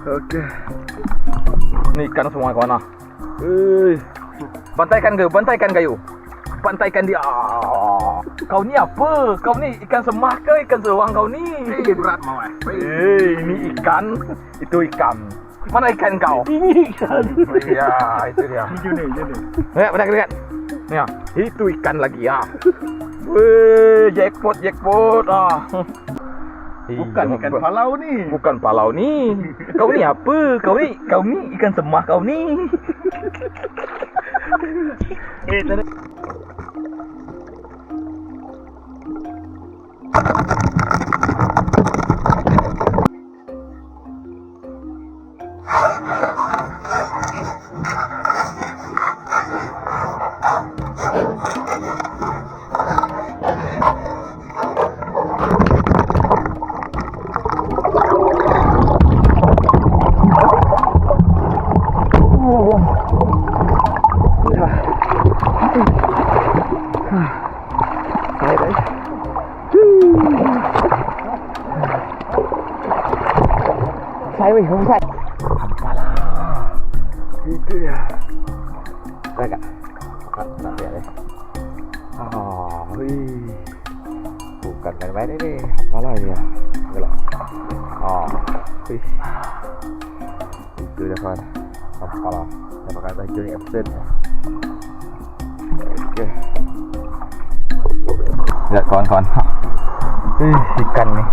Oke. Ini ikan semua kawan. Wih. Bantaikan kayu. Bantaikan dia. Kau ni apa? Kau ni ikan semah ke ikan sewang kau ni? Berat mau Ini ikan, itu ikan. Mana ikan kau? Ini ikan. Iya, itu dia. Ini. Lihat, lihat. Nih, ya, itu ikan lagi ya. Wih, jackpot. Bukan ikan palau nih. Bukan palau nih. Kau ni apa? Kau ni ikan semah kau ni. Không phải. Itu ya. Agak. Nanti ya deh. Oh, wih. Bukan main-main ini. Apalah ini ya. Enggak. Oh, wih. Itu ya kawan. Apalah. Saya pakai baju ini absen. Oke. Lihat kawan-kawan. Ikan nih.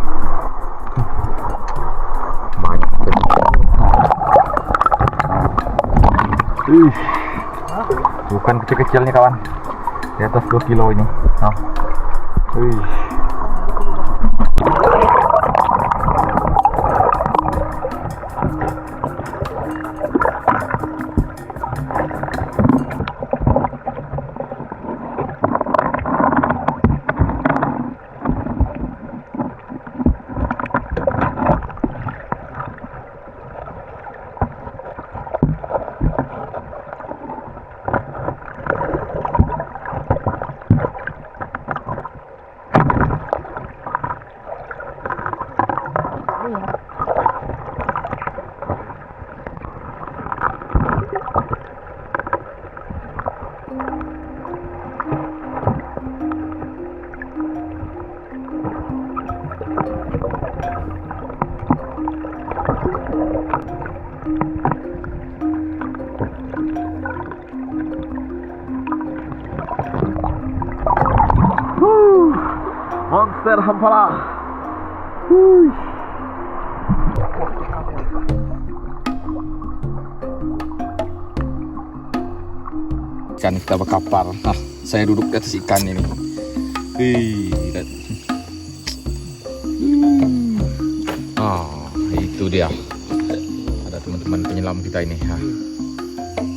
Bukan kecil-kecil nih kawan, di atas 2 kilo ini. Monster Hampala. Ikan kita berkapar. Nah, saya duduk di atas ikan ini. Lihat. Itu dia. Ada teman-teman penyelam kita ini.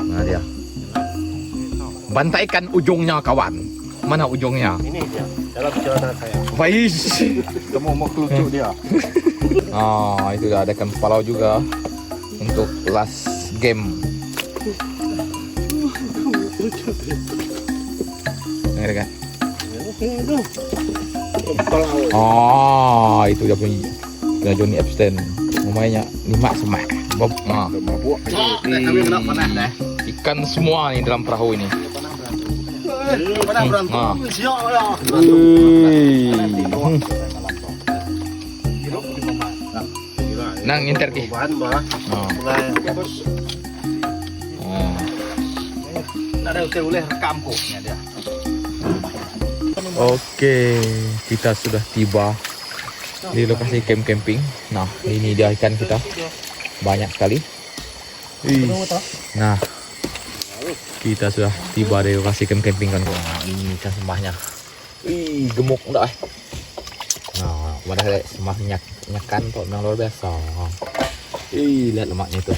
Nah dia. Bantaikan ujungnya kawan. Mana ujungnya? Ini dia. Dalam celana saya. Baik. Kamu mau kelucu dia. Itu dah ada ikan palau juga untuk last game. Dengar kan? Itu dia punya Johnny Epstein. Namanya 5 semak. Bob, nah, Mabuk. Kami kena panah dah. ikan semua nih dalam perahu ini. Panah berantem. Nah. Siap ya. Nang inter ki. Bahan bah. Oh. Mulai. Bos. Oh. Ada oleh rekam koknya dia. Oke, kita sudah tiba di lokasi camp camping. Nah, ini dia ikan kita. Banyak sekali. Wih. Nah, kita sudah tiba di lokasi camp camping kan. Nah, ini ikan sembahnya. Wih, gemuk dah. Nah, wadah sembah nyakan tuh memang luar biasa. Ih, lihat lemaknya itu.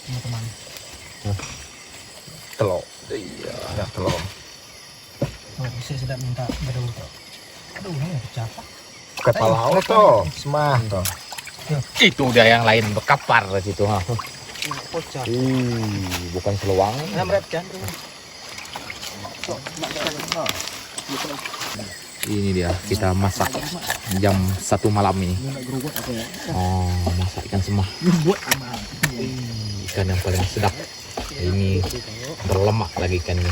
teman-teman. Telur. Iya, ada telur. Oh, bisa sedap minta aduh. Aduh, ini pecah. Kepala to, semah to. Itu dia yang lain berkapar di situ, ha. Pecah. Bukan seluang. Nah, mereka Ini dia kita masak jam 1 malam ini. Oh, masak ikan semah. Ikan yang paling sedap. Ini berlemak lagi ikannya.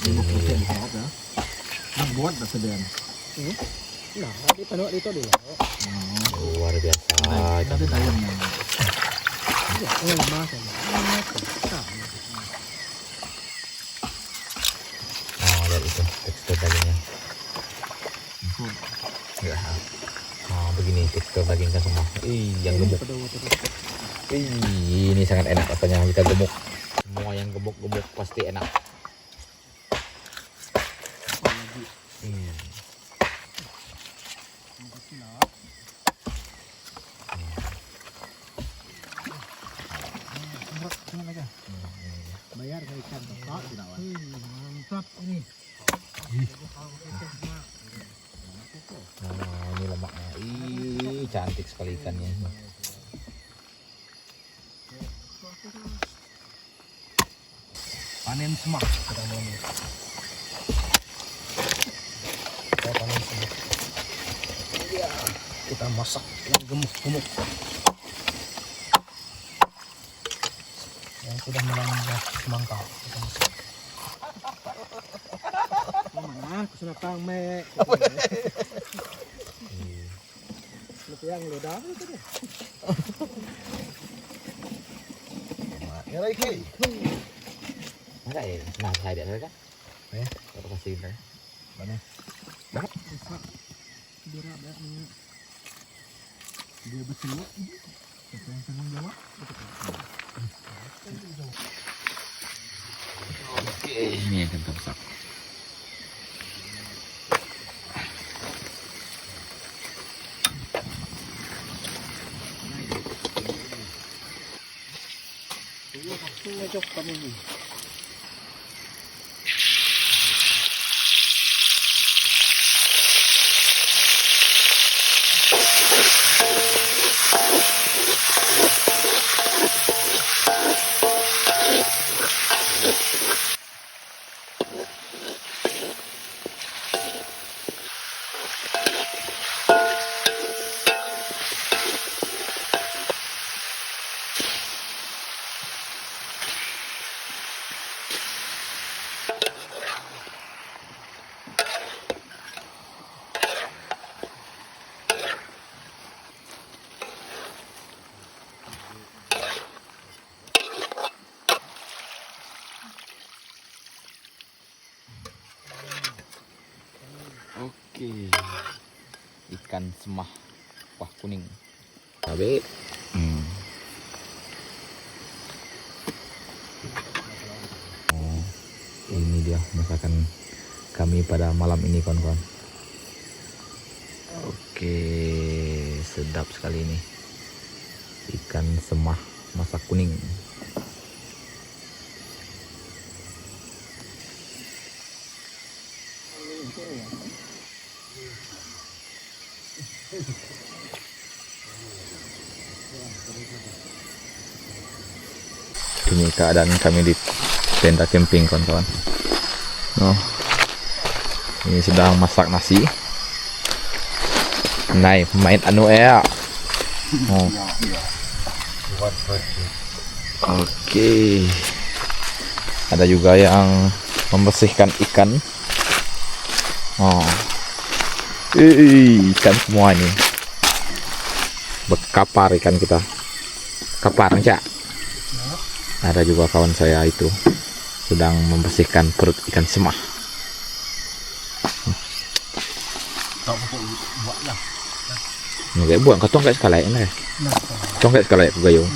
Ini dia. Buat dah sedan. Nah, di penuh itu dia. Luar biasa. Ikan Tapi tayang. Oh, lihat itu tekstur dagingnya. Enggak. Oh, begini tekstur daging ikan semah. Yang gemuk. Ini sangat enak katanya jika gemuk. Semua yang gemuk-gemuk pasti enak. Bayar ke ikan besar tidak wan. Mantap ini. Oh, ini lemaknya. Cantik sekali ikannya. Panen semah. Kita panen semua. Kita masak yang gemuk-gemuk. Yang sudah melangkah semangka. Kita masak. Mana? Kesenapang me. Lebih yang ludah itu deh. Ya lagi. Enggak ya? Nah, saya ada kan? Kalau kasih ini. Mana? Biar ada minyak. Dia betul. Siapa yang tanggung jawab? Oke, ini yang kita masak. Ngecok kamu ini. Oke, ikan semah wah kuning. Cabe. Oh, ini dia masakan kami pada malam ini, kawan-kawan. Oke, sedap sekali ini. Ikan semah masak kuning. Ini keadaan kami di tenda camping, kawan-kawan. Oh, ini sedang masak nasi. Nah, main anu ya. Oh, Oke. Ada juga yang membersihkan ikan. Oh. Ikan semua ini. Berkapar ikan kita. Kapar, Cak. Ada juga kawan saya itu sedang membersihkan perut ikan semah. Nggak buang, kau tong kayak sekali ini. Tong kayak sekali aku gayung.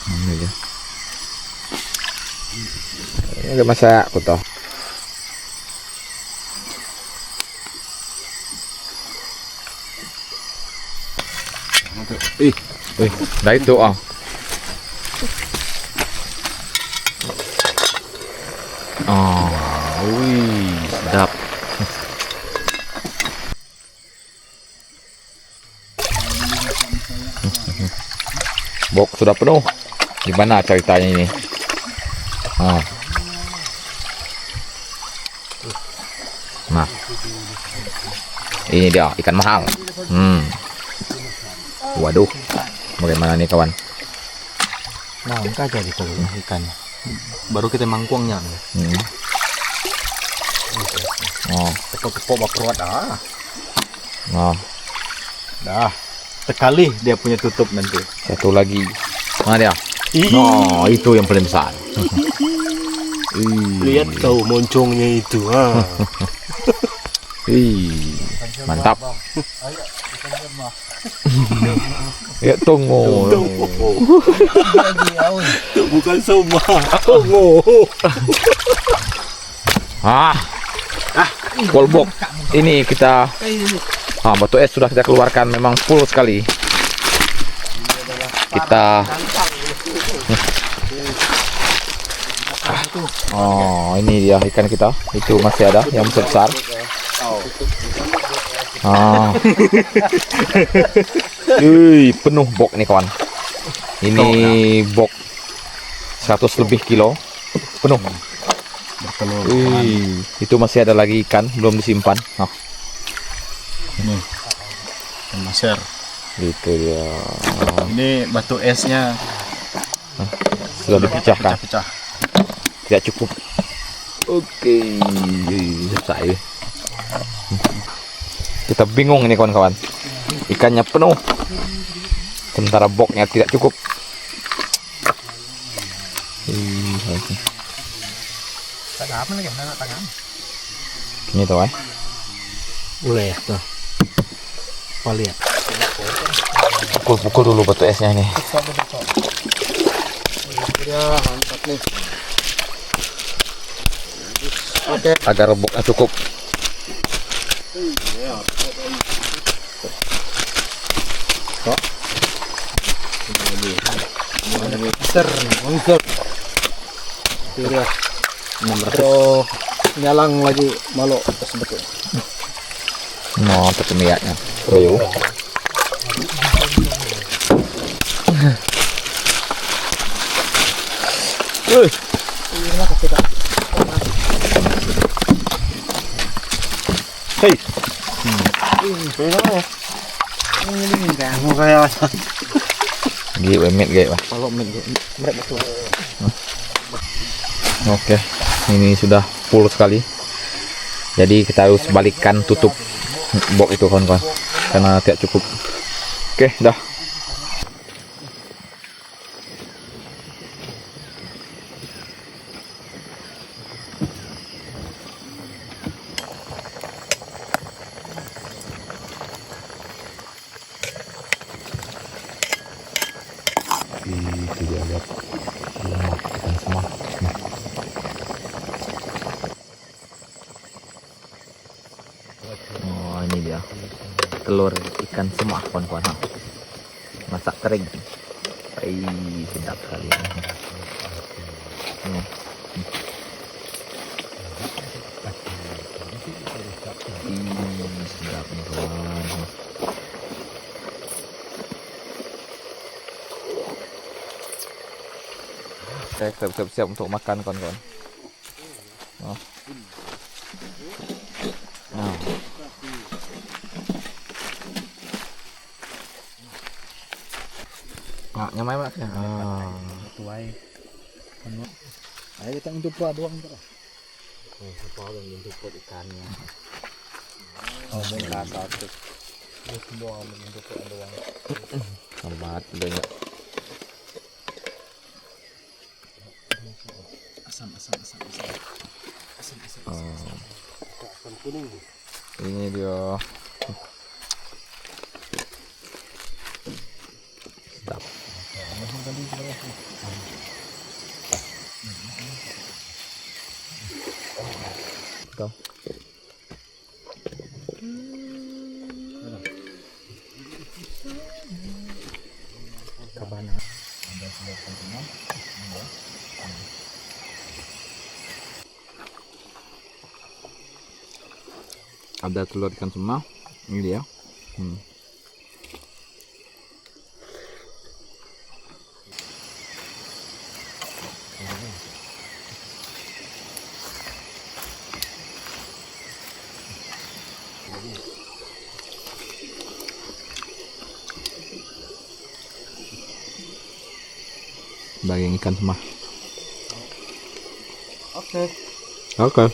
Ini dia. Ini agak masak aku toh. Wih, dah itu ah. Oh, wih, sedap. Bok sudah penuh. Gimana ceritanya ini? Oh. Nah, ini dia ikan mahal. Waduh, bagaimana nih kawan? Nah, enggak jadi kalau ikan. Baru kita mangkuangnya. Oh, Tepuk-tepuk baperuat ah. nah, Dah. Sekali dia punya tutup nanti. satu lagi. Mana dia? No, itu yang paling besar. Lihat kau moncongnya itu. Mantap. Ya tunggu. Bukan semua. Tunggu. Kolbok. Ini kita batu es sudah kita keluarkan, memang full sekali. Kita ini dia ikan kita. Itu masih ada yang besar. Penuh bok nih kawan. Ini bok 100 lebih kilo penuh. Itu masih ada lagi ikan belum disimpan. Ini maser. Gitu dia. Ini batu esnya Sudah dipecahkan. pecah. Tidak cukup. Oke, selesai. Kita bingung ini kawan-kawan. Ikannya penuh, sementara boknya tidak cukup. Ada apa lagi? Nak tangan. Ini tuh Boleh ya tuh. Kau lihat. Pukul dulu batu esnya ini. Ya, mantap nih. Agar boknya cukup. Monster. Tidak. Terus nyalang lagi malu sebetulnya. No, tapi niatnya. Ayo. Hei. Mau kayak Gila, mit gak, kalau mereka betul. Oke, ini sudah full sekali. Jadi kita harus balikkan tutup bok itu kawan-kawan, karena tidak cukup. Oke, dah. Itu dia, lihat lemak ikan semah. Oh, ini dia telur ikan semah kawan-kawan. Masak kering. Sedap sekali. Sedap nih kawan. Oke, kita siap-siap untuk makan kawan-kawan. Nyamai mak ya. Tuai. Ayo kita untuk doang terus. Apa yang untuk ikannya? Oh, mau ke atas tuh. Ini semua untuk doang. Lambat udah enggak. Asam. Asam kuning. Ini dia. Sedap. Tuh. Kabana. Ada telur ikan semua. Ini dia. Daging ikan semua. Oke. Oke.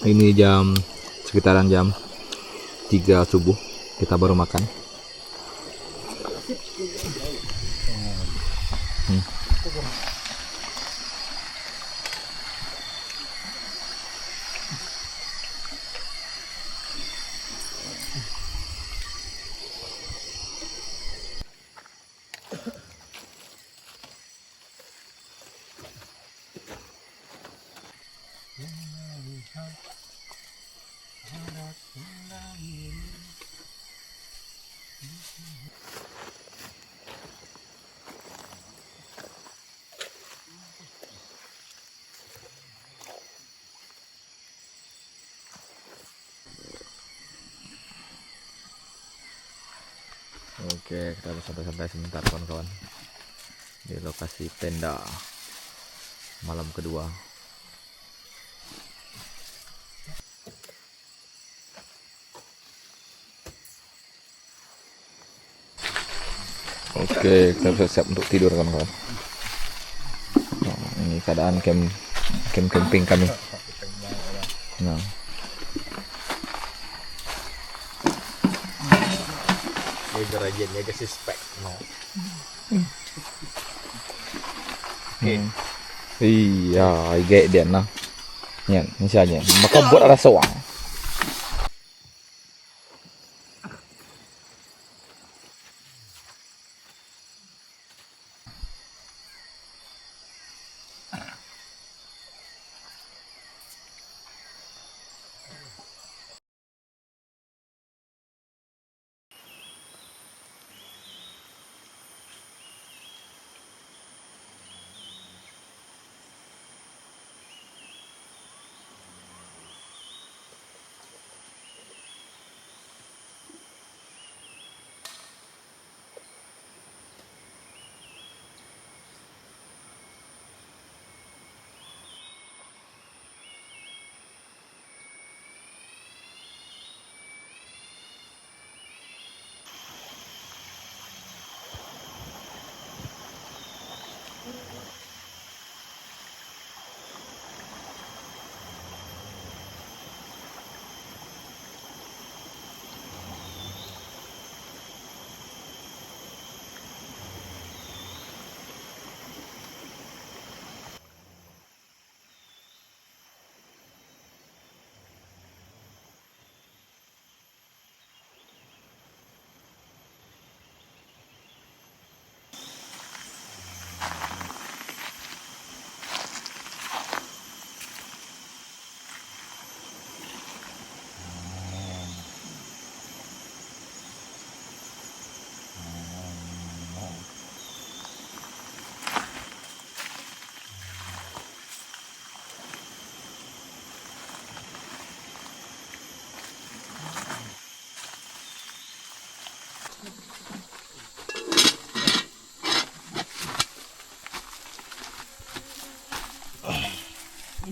Ini sekitaran jam 3 subuh kita baru makan. Oke, kita harus santai-santai sebentar kawan-kawan di lokasi tenda malam kedua. Oke, kita sudah siap untuk tidur kawan-kawan. Nah, ini keadaan camping kami. Nah, Jaga ke suspek. iya, kayak dia nah. Yan, misalnya, maka buat rasa uang.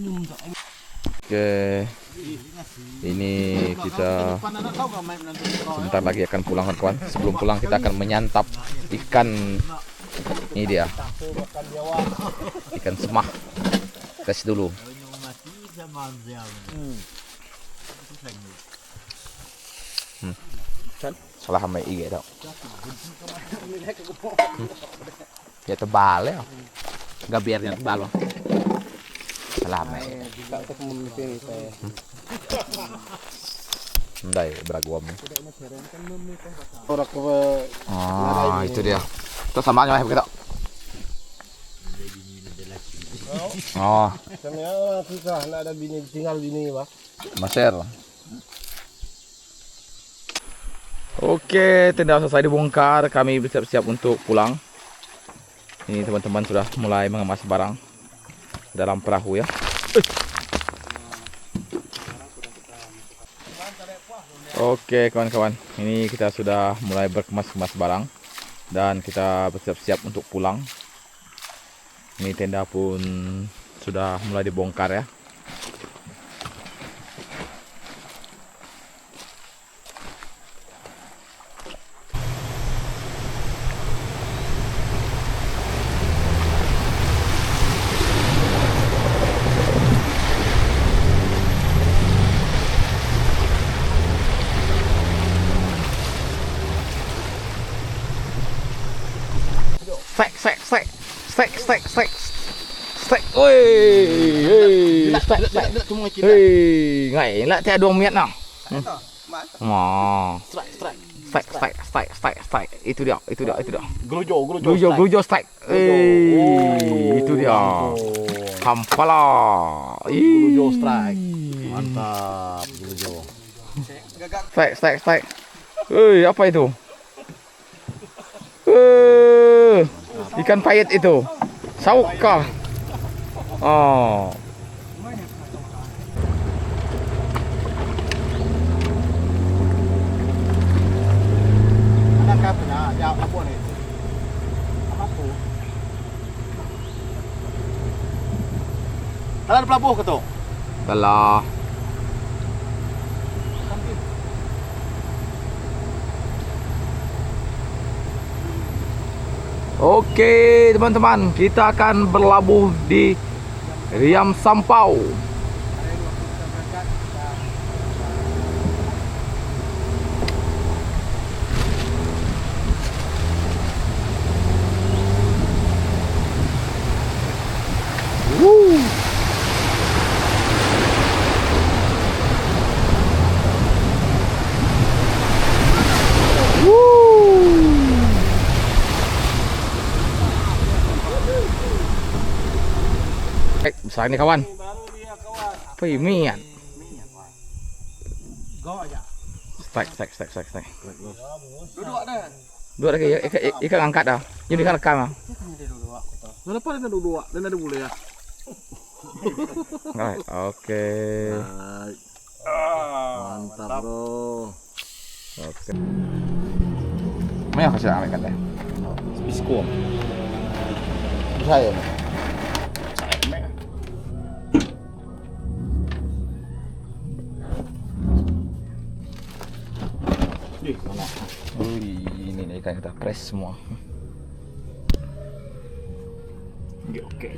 Oke, ini kita sebentar lagi akan pulang kawan. Sebelum pulang kita akan menyantap ikan. Ini dia, ikan semah. Tes dulu. Salah sama IG tau. Ya tebal ya. Gak biarnya tebal loh. Salah sama. Ndai beragam. Ah, itu dia. Itu sama aja kita. Oh, Sebenarnya susah, nggak ada bini, tinggal bini Pak. Maser. Oke, tenda selesai dibongkar. Kami bersiap-siap untuk pulang. Ini teman-teman sudah mulai mengemas barang dalam perahu ya. Oke kawan-kawan, ini kita sudah mulai berkemas-kemas barang dan kita bersiap-siap untuk pulang. Ini tenda pun sudah mulai dibongkar ya. Stek, woi, hei, ngai, nak tiada 2 minit nah. Wah, stek, itu dia. Gelujo, stek, itu dia. Hampala, Gelujo strike. Mantap, gelujo. stek, hei, apa itu? Ikan payet itu, sauk kah? Oh. Ada katanya, ya apa nih? Apa tuh? Ada pelabuh ke tuh? Dalah. Oke teman-teman, kita akan berlabuh di Riam Sampau. Besar ini kawan. Pemian. Stek. Duduk lagi ya, ikan angkat dah. Jadi kan rekam ah. Kenapa dia duduk? Dan ada boleh ya? Alright, oke. Mantap bro. Oke. Mana kasih ambil kan deh. Bisko. Saya. Ini ikan kita press semua. Oke.